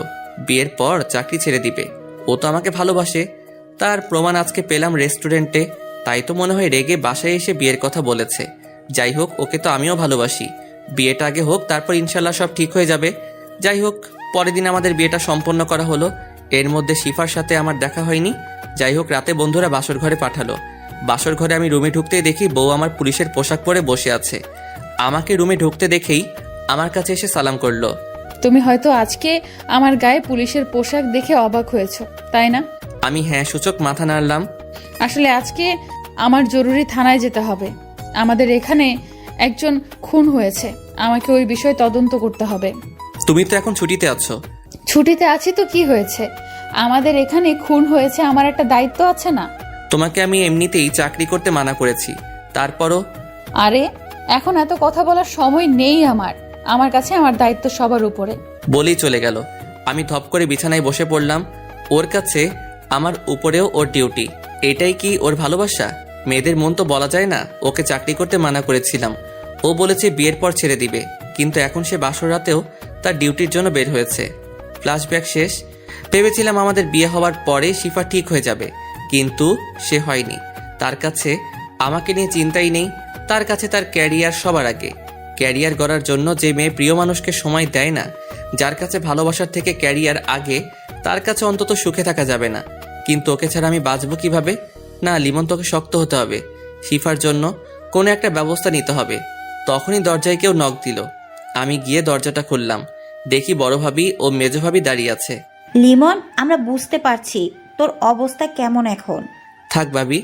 বিয়ের পর চাকরি ছেড়ে দিবে। ও তো আমাকে ভালোবাসে, তার প্রমাণ আজকে পেলাম রেস্টুরেন্টে। তাই তো মনে হয় রেগে বাসায় এসে বিয়ের কথা বলেছে। যাই হোক, ওকে তো আমিও ভালোবাসি। বিয়েটা আগে হোক, তারপর ইনশাল্লাহ সব ঠিক হয়ে যাবে। যাই হোক, পরের দিন আমাদের বিয়েটা সম্পন্ন করা হলো। এর মধ্যে শিফার সাথে আমার দেখা হয়নি। যাই হোক, রাতে বন্ধুরা বাসর ঘরে পাঠালো। বাসর ঘরে আমি রুমে ঢুকতেই দেখি বউ আমার পুলিশের পোশাক পরে বসে আছে। আমাকে রুমে ঢুকতে দেখেই আমার কাছে এসে সালাম করলো। তুমি হয়তো আজকে আমার গায়ে পুলিশের পোশাক দেখে অবাক হয়েছো, তাই না? আমি হ্যাঁ সূচক মাথা নাড়লাম। আসলে আজকে আমার জরুরি থানায় যেতে হবে। আমাদের এখানে একজন খুন হয়েছে, আমাকে ওই বিষয়ে তদন্ত করতে হবে। তুমি তো এখন ছুটিতে আছো। ছুটিতে আছি তো কি হয়েছে? আমাদের এখানে খুন হয়েছে, আমার একটা দায়িত্ব আছে না? তোমাকে আমি এমনিতেই চাকরি করতে মানা করেছি, তারপরও। আরে এখন এত কথা বলার সময় নেই আমার কাছে আমার দায়িত্ব সবার উপরে। বলেই চলে গেল। আমি ধপ করে বিছানায় বসে পড়লাম। ওর কাছে আমার উপরেও ওর ডিউটি। এটাই কি ওর ভালোবাসা? মেয়েদের মন তো বলা যায় না। ওকে চাকরি করতে মানা করেছিলাম, ও বলেছে বিয়ের পর ছেড়ে দিবে, কিন্তু এখন সে বাসর রাতেও তার ডিউটির জন্য বের হয়েছে। ফ্ল্যাশব্যাক শেষ। ভেবেছিলাম আমাদের বিয়ে হওয়ার পরে শিফা ঠিক হয়ে যাবে, কিন্তু সে হয়নি। তার কাছে আমাকে নিয়ে চিন্তাই নেই। তার কাছে তার ক্যারিয়ার সবার আগে। ক্যারিয়ার গড়ার জন্য যে মেয়ে প্রিয় মানুষকে সময় দেয় না, যার কাছে ভালোবাসার থেকে ক্যারিয়ার আগে, তার কাছে অন্তত সুখে থাকা যাবে না। কিন্তু ওকে ছাড়া আমি বাঁচবো কিভাবে? না, লিমন, তোকে শক্ত হতে হবে। শিফার জন্য কোনো একটা ব্যবস্থা নিতে হবে। তখনই দরজায় কেউ নক দিল। আমি গিয়ে দরজাটা খুললাম। দেখি বড় ভাবি ও মেজো ভাবি দাঁড়িয়ে আছে। লিমন, আমরা বুঝতে পারছি তোর অবস্থা কেমন এখন। থাক ভাবি,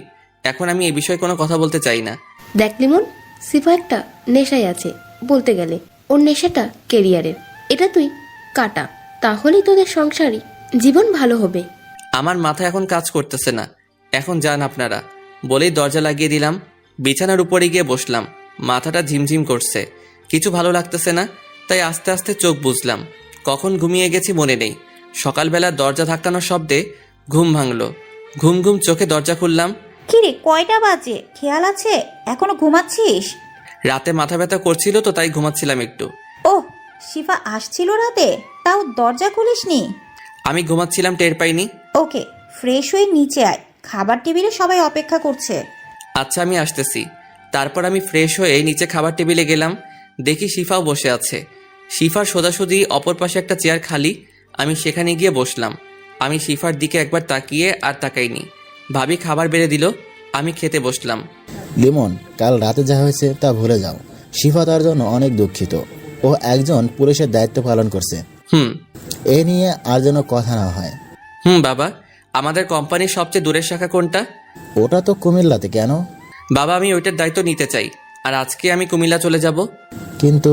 এখন আমি এই বিষয়ে কোনো কথা বলতে চাই না। দেখ লিমন, সিফা একটা নেশায় আছে, বলতে গেলে ওর নেশাটা কেরিয়ারের। এটা তুই কাটা, তাহলেই তোদের সংসারী জীবন ভালো হবে। আমার মাথা এখন কাজ করতেছে না, এখন যান আপনারা, বলেই দরজা লাগিয়ে দিলাম। বিছানার উপরে গিয়ে বসলাম। মাথাটা ঝিমঝিম করছে, কিছু ভালো লাগতেছে না। তাই আস্তে আস্তে চোখ বুঝলাম। কখন ঘুমিয়ে গেছি মনে নেই। সকালবেলা দরজা ধাক্কানোর শব্দে ঘুম ভাঙলো। ঘুম ঘুম চোখে দরজা খুললাম। কিরে, কয়টা বাজে? খেয়াল আছে এখনো ঘুমাচ্ছিস? রাতে মাথা ব্যথা করছিল তো, তাই ঘুমাচ্ছিলাম একটু। ওহ, শিফা আসছিল রাতে, তাও দরজা খুলিসনি? আমি ঘুমাচ্ছিলাম, টের পাইনি। ওকে, ফ্রেশ হয়ে নিচে আয়, খাবার টেবিলে সবাই অপেক্ষা করছে। আচ্ছা, আমি আসতেছি। তারপর আমি ফ্রেশ হয়ে নিচে খাবার টেবিলে গেলাম। দেখি শিফাও বসে আছে। শিফার সোজাসুজি অপর পাশে একটা চেয়ার খালি। আমি সেখানে গিয়ে বসলাম। আমি শিফার দিকে একবার তাকিয়ে আর তাকাইনি। ভাবি খাবার বেড়ে দিল, আমি খেতে বসলাম। লিমন, কাল রাতে যা হয়েছে তা ভুলে যাও। শিফা তার জন্য অনেক দুঃখিত। ও একজন পুলিশের দায়িত্ব পালন করছে। এ নিয়ে আর যেন কথা না হয়। বাবা, আমাদের কোম্পানির সবচেয়ে দূরের শাখা কোনটা? ওটা তো কুমিল্লাতে। কেন? বাবা, আমি ওইটার দায়িত্ব নিতে চাই, আর আজকে আমি কুমিল্লা চলে যাব। কিন্তু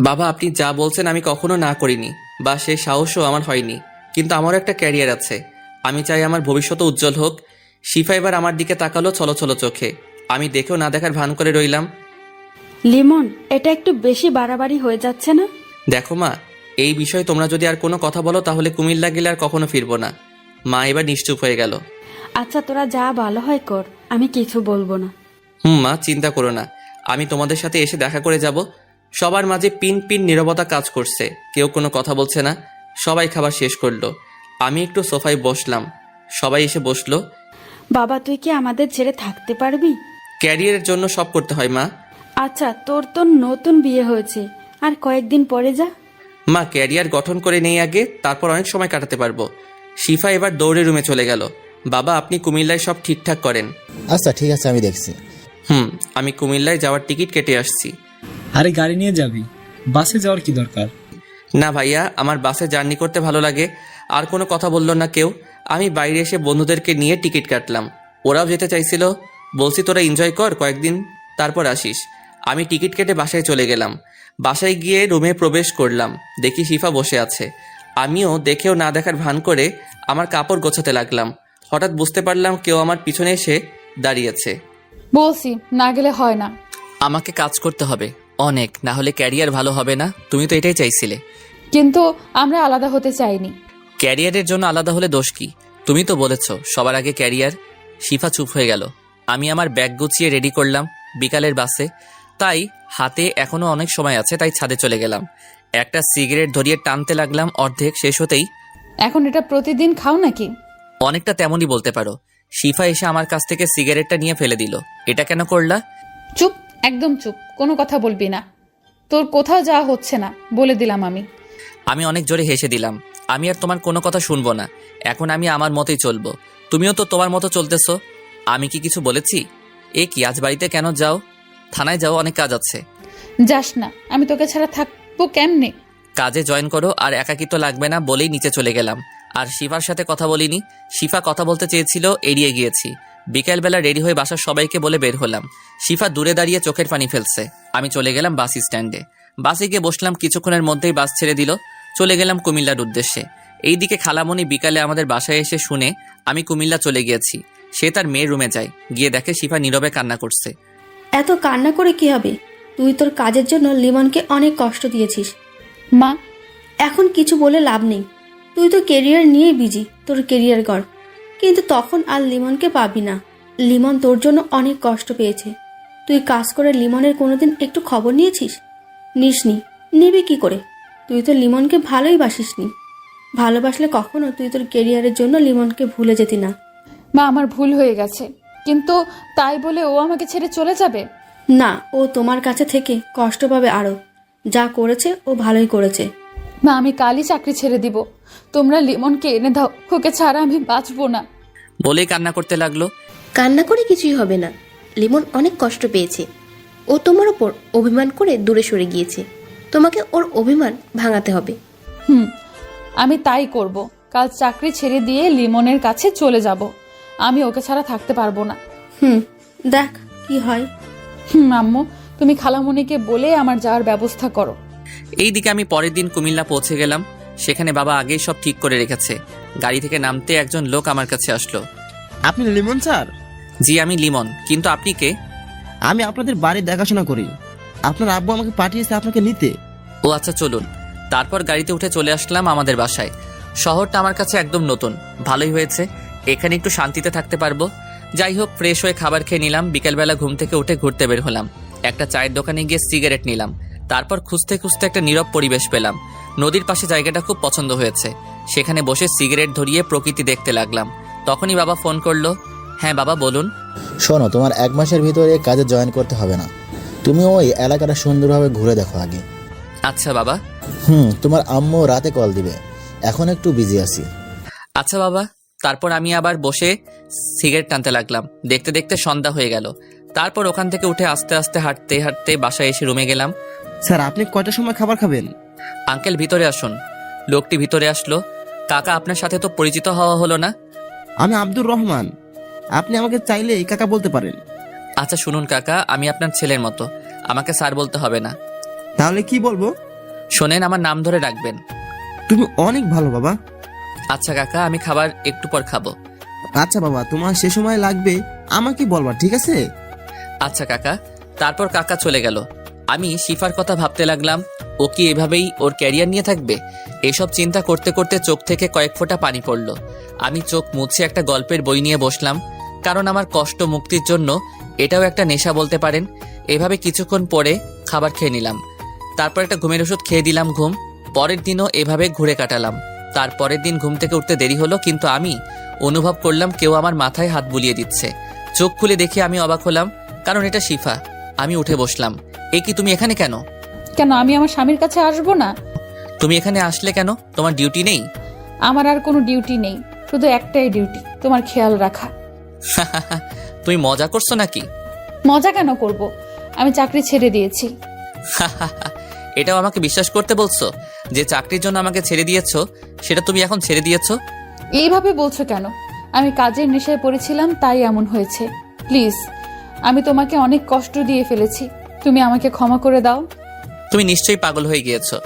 বাবা, আপনি যা বলছেন আমি কখনো না করিনি, বা সেই সাহসও আমার হয়নি। কিন্তু আমারও একটা ক্যারিয়ার আছে। আমি চাই আমার ভবিষ্যৎ উজ্জ্বল হোক। শিফা এবার আমার দিকে তাকালো ছলো ছলো চোখে। আমি দেখেও না দেখার ভান করে রইলাম। লিমন, এটা একটু বেশি বাড়াবাড়ি হয়ে যাচ্ছে না? দেখো মা, এই বিষয়ে তোমরা যদি আর কোনো কথা বলো তাহলে কুমিল্লা গেলে আর কখনো ফিরবো না। মা এবার নিশ্চুপ হয়ে গেল। আচ্ছা, তোরা যা ভালো হয় কর, আমি কিছু বলবো না। মা, চিন্তা করো না, আমি তোমাদের সাথে এসে দেখা করে যাব। সবার মাঝে পিন পিন নীরবতা কাজ করছে, কেউ কোনো কথা বলছে না। সবাই খাবার শেষ করলো। আমি একটু সোফায় বসলাম, সবাই এসে বসলো। বাবা, তুই কি আমাদের ছেড়ে থাকতে পারবি? ক্যারিয়ারের জন্য সব করতে হয় মা। আচ্ছা, তোর তো নতুন বিয়ে হয়েছে, আর কয়েকদিন পরে যা। মা, ক্যারিয়ার গঠন করে নেই আগে, তারপর অনেক সময় কাটাতে পারবো। শিফা এবার দৌড়ে রুমে চলে গেল। বাবা, আপনি কুমিল্লায় সব ঠিকঠাক করেন। আচ্ছা ঠিক আছে, আমি দেখছি। আমি কুমিল্লায় যাওয়ার টিকিট কেটে আসছি। আরে গাড়ি নিয়ে যাবি, বাসে যাওয়ার কি দরকার? না ভাইয়া, আমার বাসে জার্নি করতে ভালো লাগে। আর কোনো কথা বললো না কেউ। আমি বাইরে এসে বন্ধুদেরকে নিয়ে টিকিট কাটলাম। ওরাও যেতে চাইছিল। বলছি তোরা এনজয় কর কয়েকদিন, তারপর আসিস। আমি টিকিট কেটে বাসায় চলে গেলাম। বাসায় গিয়ে রুমে প্রবেশ করলাম, দেখি শিফা বসে আছে। আমিও দেখেও না দেখার ভান করে আমার কাপড় গোছাতে লাগলাম। হঠাৎ বুঝতে পারলাম কেউ আমার পিছনে এসে দাঁড়িয়েছে। বলছি না গেলে হয় না। আমাকে কাজ করতে হবে অনেক, না হলে ক্যারিয়ার ভালো হবে না। তুমি তো এটাই চাইছিলে। কিন্তু আমরা আলাদা হতে চাইনি। ক্যারিয়ারের জন্য আলাদা হলে দোষ কি? তুমি তো বলেছো সবার আগে ক্যারিয়ার। শিফা চুপ হয়ে গেল। আমি আমার ব্যাগ গুছিয়ে রেডি করলাম বিকালের বাসে, তাই হাতে এখনো অনেক সময় আছে, তাই ছাদে চলে গেলাম। একটা সিগারেট ধরিয়ে টানতে লাগলাম, অর্ধেক শেষ হতেই এখন এটা প্রতিদিন খাও নাকি? অনেকটা তেমনই বলতে পারো। শিফা এসে আমার কাছ থেকে সিগারেটটা নিয়ে ফেলে দিল। এটা কেন করলা? চুপ, একদম চুপ, কোনো কথা বলবি না। তোর কোথাও যাওয়া হচ্ছে না, বলে দিলাম আমি। আমি অনেক জোরে হেসে দিলাম। আমি আর তোমার কোনো কথা শুনবো না। এখন আমি আমার মতোই চলবো, তুমিও তো তোমার মতো চলতেছো। আমি কি কিছু বলেছি? এ কি, আজ বাড়িতে কেন যাও? থানায় যাও, অনেক কাজ আছে। যাস না, আমি তোকে ছাড়া থাকবো কেমনে? কাজে জয়েন করো, আর একাকিত্ব লাগবে না বলেই নিচে চলে গেলাম। আর শিফার সাথে কথা বলিনি। শিফা কথা বলতে চেয়েছিল, এড়িয়ে গিয়েছি। বিকেলবেলা রেডি হয়ে বাসার সবাইকে বলে বের হলাম। শিফা দূরে দাঁড়িয়ে চোখের পানি ফেলছে। আমি চলে গেলাম বাস স্ট্যান্ডে। বাসে গিয়ে বসলাম, কিছুক্ষণের মধ্যেই বাস ছেড়ে দিল। চলে গেলাম কুমিল্লার উদ্দেশ্যে। এইদিকে খালামণি বিকালে আমাদের বাসায় এসে শুনে আমি কুমিল্লা চলে গিয়েছি। সে তার মেয়ের রুমে যায়, গিয়ে দেখে শিফা নীরবে কান্না করছে। এত কান্না করে কি হবে? তুই তোর কাজের জন্য লিমনকে অনেক কষ্ট দিয়েছিস। মা, এখন কিছু বলে লাভ নেই। তুই তো কেরিয়ার নিয়েই বিজি, তোর কেরিয়ার গড়। কিন্তু তখন আর লিমনকে পাবি না। লিমন তোর জন্য অনেক কষ্ট পেয়েছে। তুই কাজ করে লিমনের কোনোদিন একটু খবর নিয়েছিস? নিসনি, নিবি কি করে? তুই তো লিমনকে ভালোই বাসিসনি। ভালোবাসলে কখনো তুই তোর কেরিয়ারের জন্য লিমনকে ভুলে যেতি না। মা, আমার ভুল হয়ে গেছে, কিন্তু তাই বলে ও আমাকে ছেড়ে চলে যাবে? না, ও তোমার কাছে থেকে কষ্ট পাবে আরো। যা করেছে ও ভালোই করেছে। মা, আমি কালই চাকরি ছেড়ে দিব। তোমরা লিমনকে এনে দাও, ওকে ছাড়া আমি বাঁচবো না। বলেই কান্না করতে লাগলো। কান্না করে কিছুই হবে না। লিমন অনেক কষ্ট পেয়েছে। ও তোমার ওপর অভিমান করে দূরে সরে গিয়েছে। তোমাকে ওর অভিমান ভাঙাতে হবে। আমি তাই করব। কাল চাকরি ছেড়ে দিয়ে লিমনের কাছে চলে যাব। আমি ওকে ছাড়া থাকতে পারবো না। দেখ কি হয়। আম্মু, তুমি খালামণিকে বলে আমার যাওয়ার ব্যবস্থা করো। এইদিকে আমি পরের দিন কুমিল্লা পৌঁছে গেলাম। সেখানে বাবা আগেই সব ঠিক করে রেখেছে। গাড়ি থেকে নামতে একজন লোক আমার কাছে আসলো। আপনি লিমন স্যার? জি, আমি লিমন। কিন্তু আপনি কে? আমি আপনাদের বাড়ি দেখাশোনা করি। আপনার আব্বু আমাকে পাঠিয়েছে আপনাকে নিতে। ও আচ্ছা, চলুন। তারপর গাড়িতে উঠে চলে আসলাম আমাদের বাসায়। শহরটা আমার কাছে একদম নতুন, ভালোই হয়েছে। এখানে একটু শান্তিতে থাকতে পারবো। যাই হোক, ফ্রেশ হয়ে খাবার খেয়ে নিলাম। বিকেলবেলা ঘুম থেকে উঠে ঘুরতে বের হলাম। একটা চায়ের দোকানে গিয়ে সিগারেট নিলাম। তারপর খুঁজতে খুঁজতে একটা নীরব পরিবেশ পেলাম। নদীর পাশে জায়গাটা খুব পছন্দ হয়েছে। সেখানে বসে সিগারেট ধরিয়ে প্রকৃতি দেখতে লাগলাম। তখনই বাবা ফোন করলো। হ্যাঁ বাবা, বলুন। শোনো, তোমার 1 মাসের ভিতরে কাজে জয়েন করতে হবে না। তুমি ওই এলাকাটা সুন্দরভাবে ঘুরে দেখো আগে। আচ্ছা বাবা। তোমার আম্মু রাতে কল দিবে, এখন একটু বিজি আছি। আচ্ছা বাবা। তারপর আমি আবার বসে সিগারেট টানতে লাগলাম। দেখতে দেখতে সন্ধ্যা হয়ে গেল। তারপর ওখান থেকে উঠে আস্তে আস্তে হাঁটতে হাঁটতে বাসায় এসে রুমে গেলাম। স্যার, আপনি কয়টার সময় খাবার খাবেন? আঙ্কেল, ভিতরে আসুন। লোকটি ভিতরে আসলো। কাকা, আপনার সাথে তো পরিচিত হওয়া হলো না। আমি আব্দুর রহমান। আপনি আমাকে চাইলে এই কাকা বলতে পারেন। আচ্ছা শুনুন কাকা, আমি আপনার ছেলের মতো, আমাকে স্যার বলতে হবে না। তাহলে কি বলবো? শোনেন, আমার নাম ধরে রাখবেন। তুমি অনেক ভালো বাবা। আচ্ছা কাকা, আমি খাবার একটু পর খাবো। আচ্ছা বাবা, তোমার সে সময় লাগবে আমাকে বলবা, ঠিক আছে? আচ্ছা কাকা। তারপর কাকা চলে গেল। আমি শিফার কথা ভাবতে লাগলাম। ও কি এভাবেই ওর ক্যারিয়ার নিয়ে থাকবে? এসব চিন্তা করতে করতে চোখ থেকে কয়েক ফোঁটা পানি পড়ল। আমি চোখ মুছে একটা গল্পের বই নিয়ে বসলাম, কারণ আমার কষ্ট মুক্তির জন্য এটাও একটা নেশা বলতে পারেন। এভাবে কিছুক্ষণ পরে খাবার খেয়ে নিলাম। তারপর একটা ঘুমের ওষুধ খেয়ে দিলাম ঘুম। পরের দিনও এভাবে ঘুরে কাটালাম। তারপরের দিন ঘুম থেকে উঠতে দেরি হলো, কিন্তু আমি অনুভব করলাম কেউ আমার মাথায় হাত বুলিয়ে দিচ্ছে। চোখ খুলে দেখে আমি অবাক হলাম, কারণ এটা শিফা। আমি উঠে বসলাম। এ কি, তুমি এখানে কেন? কেন, আমি আমার স্বামীর কাছে আসবো না? তুমি এখানে আসলে কেন? তোমার ডিউটি নেই? আমার আর কোনো ডিউটি নেই, শুধু একটাই ডিউটি, তোমার খেয়াল রাখা। তুমি মজা করছো নাকি? মজা কেন করব? আমি চাকরি ছেড়ে দিয়েছি। এটাও আমাকে বিশ্বাস করতে বলছো যে চাকরির জন্য আমাকে ছেড়ে দিয়েছো, সেটা তুমি এখন ছেড়ে দিয়েছো? এইভাবে বলছো কেন? আমি কাজের নেশায় পড়েছিলাম, তাই এমন হয়েছে। প্লিজ, আমি তোমাকে অনেক কষ্ট দিয়ে ফেলেছি, তুমি আমাকে ক্ষমা করে দাও। তুমি নিশ্চয়ই পাগল হয়ে গিয়েছো।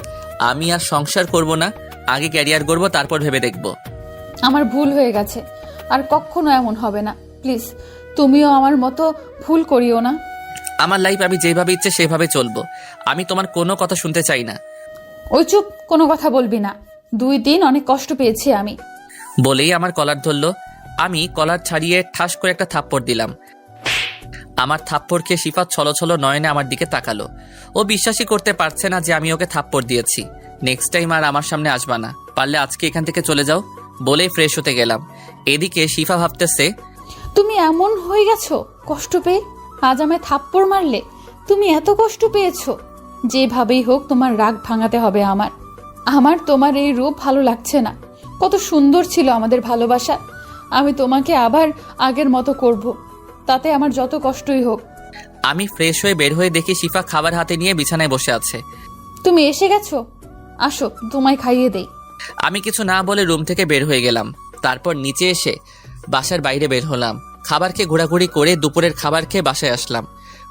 আমি আর সংসার করব না, আগে ক্যারিয়ার গড়বো, তারপর ভেবে দেখব। আমার ভুল হয়ে গেছে, আর কখনো এমন হবে না। প্লিজ তুমিও আমার মতো ভুল করিও না। আমার লাইফ আমি যেভাবে ইচ্ছে সেভাবে চলবো। আমি তোমার কোনো কথা শুনতে চাই না। ওই চুপ, কোনো কথা বলবি না। 2 দিন অনেক কষ্ট পেয়েছি আমি। বলেই আমার কলার ধরলো। আমি কলার ছাড়িয়ে ঠাস করে একটা থাপ্পড় দিলাম। আমার থাপ্পড় খেয়ে শিফা ছলো ছলো নয়নে আমার দিকে তাকালো। ও বিশ্বাসই করতে পারছে না যে আমি ওকে থাপ্পড় দিয়েছি। নেক্সট টাইম আর আমার সামনে আসবা না, পারলে আজকে এখান থেকে চলে যাও। বলেই ফ্রেশ হতে গেলাম। এদিকে শিফা ভাবতেছে, তুমি এমন হয়ে গেছো কষ্ট পেয়ে? আজ আমায় থাপ্পড় মারলে? তুমি এত কষ্ট পেয়েছো? যেভাবেই হোক তোমার রাগ ভাঙাতে হবে আমার। আমার তোমার এই রূপ ভালো লাগছে না। কত সুন্দর ছিল আমাদের ভালোবাসা। আমি তোমাকে আবার আগের মতো করব, তাতে আমার যত কষ্টই হোক। আমি ফ্রেশ হয়ে বের হয়ে দেখি শিফা খাবার হাতে নিয়ে বিছানায় বসে আছে। তুমি এসে গেছো, আসো তোমায় খাইয়ে দেই। আমি কিছু না বলে রুম থেকে বের হয়ে গেলাম। তারপর নিচে এসে বাসার বাইরে বের হলাম। খাবার খেয়ে ঘোরাঘুরি করে দুপুরের খাবার খেয়ে বাসায় আসলাম।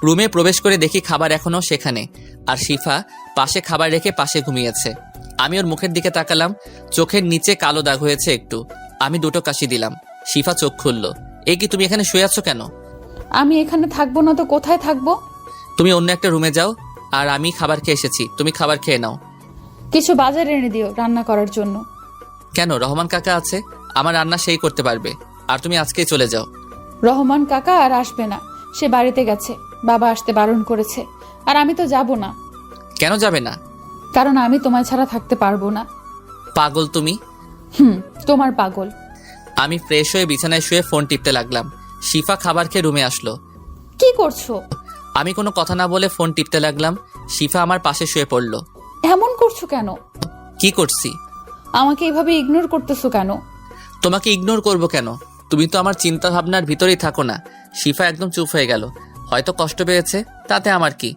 রুমে প্রবেশ করে দেখি খাবার এখনো সেখানে, আর শিফা পাশে খাবার রেখে পাশে ঘুমিয়েছে। আমি ওর মুখের দিকে তাকালাম, চোখের নিচে কালো দাগ হয়েছে একটু। আমি 2টো কাশি দিলাম। শিফা চোখ খুলল। এ কি, তুমি এখানে শুয়ে আছো কেন? আমি এখানে থাকবো না তো কোথায় থাকবো? তুমি অন্য একটা রুমে যাও, আর আমি খাবার খেয়ে এসেছি, তুমি খাবার খেয়ে নাও। কিছু বাজার এনে দিও রান্না করার জন্য। কেন, রহমান কাকা আছে, আমার রান্না সেই করতে পারবে। আর তুমি আজকেই চলে যাও। রহমান কাকা আর আসবে না, সে বাড়িতে গেছে। বাবা আসতে বারণ করেছে। আর আমি তো যাব না। কেন যাবে না? কারণ আমি তোমায় ছাড়া থাকতে পারবো না। পাগল তুমি। তোমার পাগল। আমি ফ্রেশ হয়ে বিছানায় শুয়ে ফোন টিপতে লাগলাম। শিফা খাবার খেয়ে রুমে আসলো। কি করছো? আমি কোনো কথা না বলে ফোন টিপতে লাগলাম। শিফা আমার পাশে শুয়ে পড়ল। এমন করছো কেন? কি করছি? আমাকে এভাবে ইগনোর করতেছো কেন? তোমাকে ইগনোর করব কেন? তুমি তো আমার চিন্তা ভাবনার ভিতরেই থাকো না। শিফা একদম চুপ হয়ে গেল। হয়তো কষ্ট পেয়েছে, তাতে আমার কি।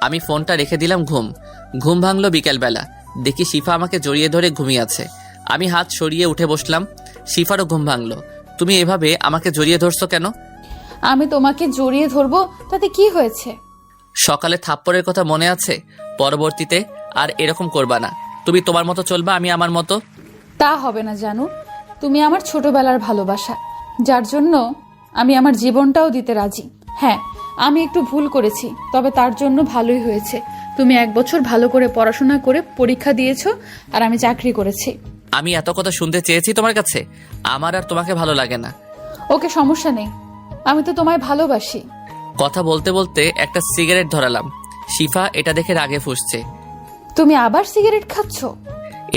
আমি ফোনটা রেখে দিলাম। ঘুম ভাঙলো বিকেলবেলা। দেখি শিফা আমাকে জড়িয়ে ধরে ঘুমিয়ে আছে। আমি হাত সরিয়ে উঠে বসলাম। শিফারও ঘুম ভাঙলো। তুমি এভাবে আমাকে জড়িয়ে ধরছো কেন? আমি তোমাকে জড়িয়ে ধরবো তাতে কি হয়েছে? সকালে থাপ্পড়ের কথা মনে আছে? পরবর্তীতে আর এরকম করবা না। তুমি তোমার মতো চলবা, আমি আমার মতো। তা হবে না জানো। তুমি আমার ছোটবেলার ভালোবাসা, যার জন্য আমি আমার জীবনটাও দিতে রাজি। হ্যাঁ, আমি একটু ভুল করেছি, তবে তার জন্য ভালোই হয়েছে। তুমি 1 বছর ভালো করে পড়াশোনা করে পরীক্ষা দিয়েছো, আর আমি চাকরি করেছি। আমি এত কথা শুনতে চেয়েছি তোমার কাছে? আমার আর তোমাকে ভালো লাগে না। ওকে, সমস্যা নেই, আমি তো তোমায় ভালোবাসি। কথা বলতে বলতে একটা সিগারেট ধরালাম। শিফা এটা দেখে রাগে ফুঁসছে। তুমি আবার সিগারেট খাচ্ছ?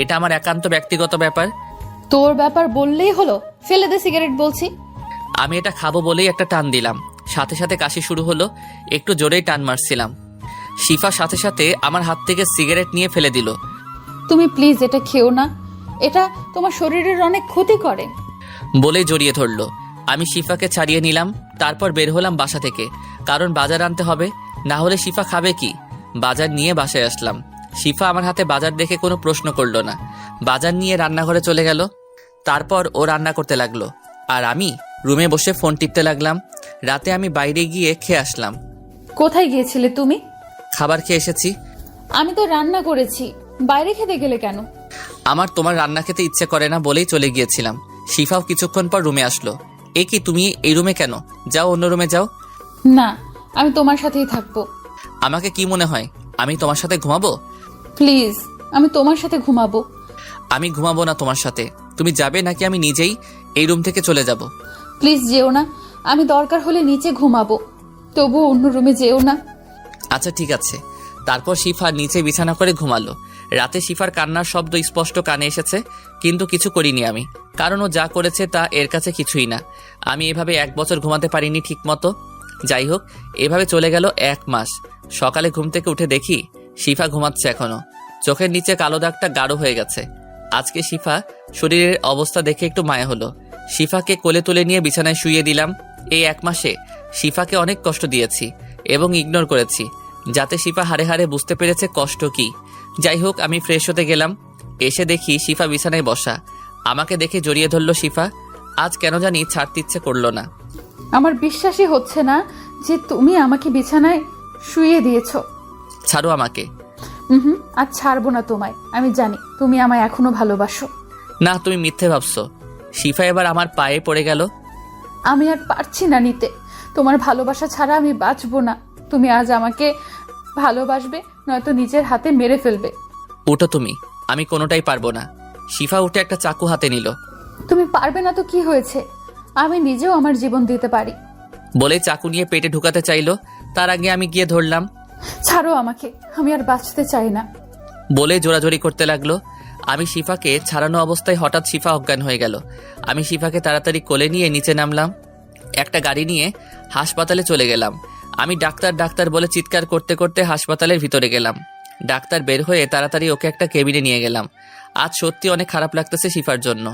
এটা আমার একান্ত ব্যক্তিগত ব্যাপার। তোর ব্যাপার বললেই হলো, ফেলে দে সিগারেট বলছি। আমি এটা খাবো বলেই একটা টান দিলাম। সাথে সাথে কাশি শুরু হলো। একটু জোরেই টান মারছিলাম। শিফা সাথে সাথে আমার হাত থেকে সিগারেট নিয়ে ফেলে দিল। তুমি প্লিজ এটা খেও না, এটা তোমার শরীরের অনেক ক্ষতি করে। বলেই জড়িয়ে ধরলো। আমি শিফাকে ছাড়িয়ে নিলাম। তারপর বের হলাম বাসা থেকে, কারণ বাজার আনতে হবে, না হলে শিফা খাবে কি। বাজার নিয়ে বাসায় আসলাম। শিফা আমার হাতে বাজার দেখে কোনো প্রশ্ন করলো না। বাজার নিয়ে রান্নাঘরে চলে গেল। তারপর ও রান্না করতে লাগলো, আর আমি রুমে বসে ফোন টিপতে লাগলাম। রাতে আমি বাইরে গিয়ে খেয়ে আসলাম। কোথায় গিয়েছিলে তুমি? খাবার খেয়ে এসেছি। আমি তো রান্না করেছি, বাইরে খেতে গেলে কেন? আমার তোমার রান্না খেতে ইচ্ছে করে না বলেই চলে গিয়েছিলাম। শিফাও কিছুক্ষণ পর রুমে আসলো। এ কি, তুমি এই রুমে কেন? যাও অন্য রুমে যাও। না, আমি তোমার সাথেই থাকবো। আমাকে কি মনে হয় আমি তোমার সাথে ঘুমাবো? প্লিজ, আমি তোমার সাথে ঘুমাবো। আমি ঘুমাবো না তোমার সাথে। তুমি যাবে নাকি আমি নিজেই এই রুম থেকে চলে যাব? প্লিজ যেও না, আমি দরকার হলে নিচে ঘুমাবো, তবু অন্য রুমে যেও না। আচ্ছা ঠিক আছে। তারপর শিফা নিচে বিছানা করে ঘুমালো। রাতে শিফার কান্নার শব্দ স্পষ্ট কানে এসেছে, কিন্তু কিছু করিনি আমি, কারণ ও যা করেছে তা এর কাছে কিছুই না। আমি এভাবে 1 বছর ঘুমাতে পারিনি ঠিক মতো। যাই হোক, এভাবে চলে গেল 1 মাস। সকালে ঘুম থেকে উঠে দেখি শিফা ঘুমাচ্ছে এখনো। চোখের নিচে কালো দাগটা গাঢ় হয়ে গেছে। আজকে শিফা শরীরের অবস্থা দেখে একটু মায়া হলো। শিফাকে কোলে তুলে নিয়ে বিছানায় শুইয়ে দিলাম। এই 1 মাসে শিফাকে অনেক কষ্ট দিয়েছি এবং ইগনোর করেছি, যাতে শিফা হাড়ে হাড়ে বুঝতে পেরেছে কষ্ট কি। যাই হোক, আমি ফ্রেশ হতে গেলাম। এসে দেখি শিফা বিছানায় বসা। আমাকে দেখে জড়িয়ে ধরলো শিফা। আজ কেন জানি ছাড়তে ইচ্ছে করলো না। আমার বিশ্বাসই হচ্ছে না যে তুমি আমাকে বিছানায় শুইয়ে দিয়েছো। ছাড়ো আমাকে। হুম, আর ছাড়বো না তোমায়। আমি জানি তুমি আমায় এখনো ভালোবাসো। না, তুমি মিথ্যে ভাবছো। শিফা এবার আমার পায়ে পড়ে গেল। আমি আর পারছি না নিতে, তোমার ভালোবাসা ছাড়া আমি বাঁচবো না। তুমি আজ আমাকে ভালোবাসবে, নয়তো নিজের হাতে মেরে ফেলবে। উঠো তুমি, আমি কোনোটাই পারবো না। শিফা উঠে একটা চাকু হাতে নিল। তুমি পারবে না তো কি হয়েছে, আমি নিজেও আমার জীবন দিতে পারি। বলে চাকু নিয়ে পেটে ঢুকাতে চাইলো, তার আগে আমি গিয়ে ধরলাম। ছাড়ো আমাকে, আমি আর বাঁচতে চাই না। বলে জোরাজোরি করতে লাগলো। আমি শিফাকে ছাড়ানো অবস্থায় হঠাৎ শিফা অজ্ঞান হয়ে গেল। আমি শিফাকে তাড়াতাড়ি কোলে নিয়ে নিচে নামলাম। একটা গাড়ি নিয়ে হাসপাতালে চলে গেলাম। আমি ডাক্তার ডাক্তার বলে চিৎকার করতে করতে হাসপাতালের ভিতরে গেলাম। ডাক্তার বের হয়ে তাড়াতাড়ি ওকে একটা কেবিনে নিয়ে গেলাম। আজ সত্যি অনেক খারাপ লাগতেছে শিফার জন্য।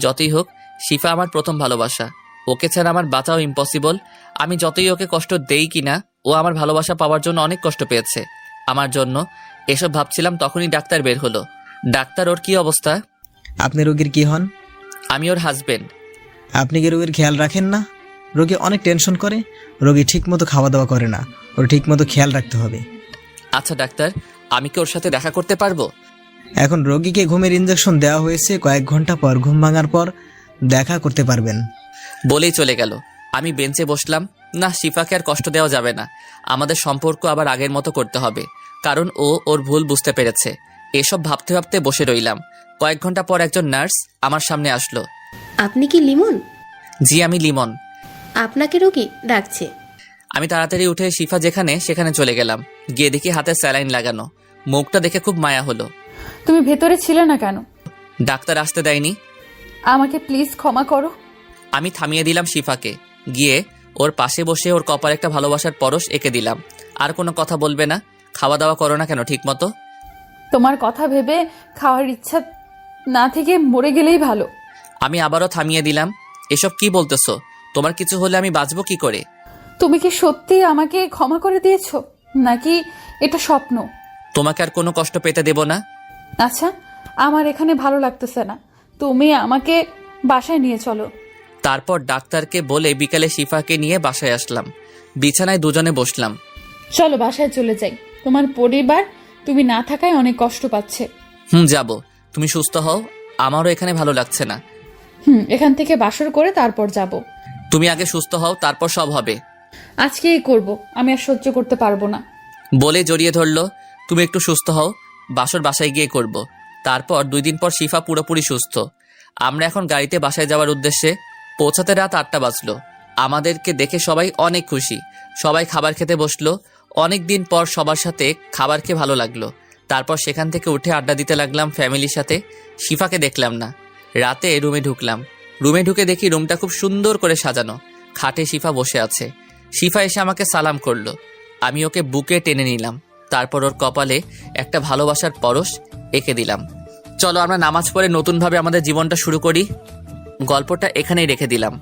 যতই হোক, শিফা আমার প্রথম ভালোবাসা। ওকে ছাড়া আমার বাঁচাও ইম্পসিবল। আমি যতই ওকে কষ্ট দেই কিনা, ও আমার ভালোবাসা পাওয়ার জন্য অনেক কষ্ট পেয়েছে আমার জন্য। এসব ভাবছিলাম, তখনই ডাক্তার বের হলো। ডাক্তার, ওর কি অবস্থা? আপনি রোগীর কি হন? আমি ওর হাজবেন্ড। আপনি কি রোগীর খেয়াল রাখেন না? রোগী অনেক টেনশন করে, রোগী ঠিকমতো খাওয়া দাওয়া করে না, ওর ঠিকমতো খেয়াল রাখতে হবে। আচ্ছা ডাক্তার, আমি কি ওর সাথে দেখা করতে পারবো? এখন রোগীকে ঘুমের ইঞ্জেকশন দেওয়া হয়েছে, কয়েক ঘন্টা পর ঘুম ভাঙার পর দেখা করতে পারবেন। বলেই চলে গেল। আমি বেঞ্চে বসলাম। না, শিফাকে আর কষ্ট দেওয়া যাবে না। আমাদের সম্পর্ক আবার আগের মতো করতে হবে, কারণ ও ওর ভুল বুঝতে পেরেছে। এসব ভাবতে ভাবতে বসে রইলাম। কয়েক ঘন্টা পর একজন নার্স আমার সামনে আসলো। আপনি কি লিমন? জি, আমি লিমন। আপনাকে রোগী ডাকছে। আমি তাড়াতাড়ি উঠে শিফা যেখানে সেখানে চলে গেলাম। গিয়ে দেখি হাতে স্যালাইন লাগানো। মুখটা দেখে খুব মায়া হলো। তুমি ভেতরে ছিলে না কেন? ডাক্তার আসতে দেয়নি। আমাকে প্লিজ ক্ষমা করো। আমি থামিয়ে দিলাম শিফাকে। গিয়ে ওর পাশে বসে ওর কপালে একটা ভালোবাসার পরশ এঁকে দিলাম। আর কোনো কথা বলবে না? খাওয়া দাওয়া করো না কেন ঠিক মতো? তোমার কথা ভেবে খাওয়ার ইচ্ছা না থেকে মরে গেলেই ভালো। আমি আবারও থামিয়ে দিলাম। এসব কি বলতেছো? তোমার কিছু হলে আমি বাঁচবো কি করে? তুমি কি সত্যি আমাকে ক্ষমা করে দিয়েছো, নাকি এটা স্বপ্ন? তোমাকে আর কোনো কষ্ট পেতে দেব না। আচ্ছা, আমার এখানে ভালো লাগতেছে না, তুমি আমাকে বাসায় নিয়ে চলো। তারপর ডাক্তারকে বলে বিকালে শিফাকে নিয়ে বাসায় আসলাম। বিছানায় দুজনে বসলাম। চলো বাসায় চলে যাই, তোমার পরিবার তুমি না থাকায় অনেক কষ্ট পাচ্ছে। যাব। তুমি সুস্থ হও, আমারও এখানে ভালো লাগছে না। এখান থেকে বাসর করে তারপর যাব। তুমি আগে সুস্থ হও, তারপর সব হবে। আজকেই করব, আমি আর সহ্য করতে পারবো না। বলে জড়িয়ে ধরলো। তুমি একটু সুস্থ হও, বাসর বাসায় গিয়ে করব। তারপর 2 দিন পর শিফা পুরোপুরি সুস্থ। আমরা এখন গাড়িতে বাসায় যাওয়ার উদ্দেশ্যে। পৌঁছাতে রাত 8টা বাজলো। আমাদেরকে দেখে সবাই অনেক খুশি। সবাই খাবার খেতে বসলো। অনেক দিন পর সবার সাথে খাবার খেয়ে ভালো লাগলো। তারপর সেখান থেকে উঠে আড্ডা দিতে লাগলাম ফ্যামিলির সাথে। শিফাকে দেখলাম না। রাতে রুমে ঢুকলাম। রুমে ঢুকে দেখি রুমটা খুব সুন্দর করে সাজানো। খাটে শিফা বসে আছে। শিফা এসে আমাকে সালাম করলো। আমি ওকে বুকে টেনে নিলাম। তারপর ওর কপালে একটা ভালোবাসার পরশ এঁকে দিলাম। চলো আমরা নামাজ পড়ে নতুনভাবে আমাদের জীবনটা শুরু করি। গল্পটা এখানেই রেখে দিলাম।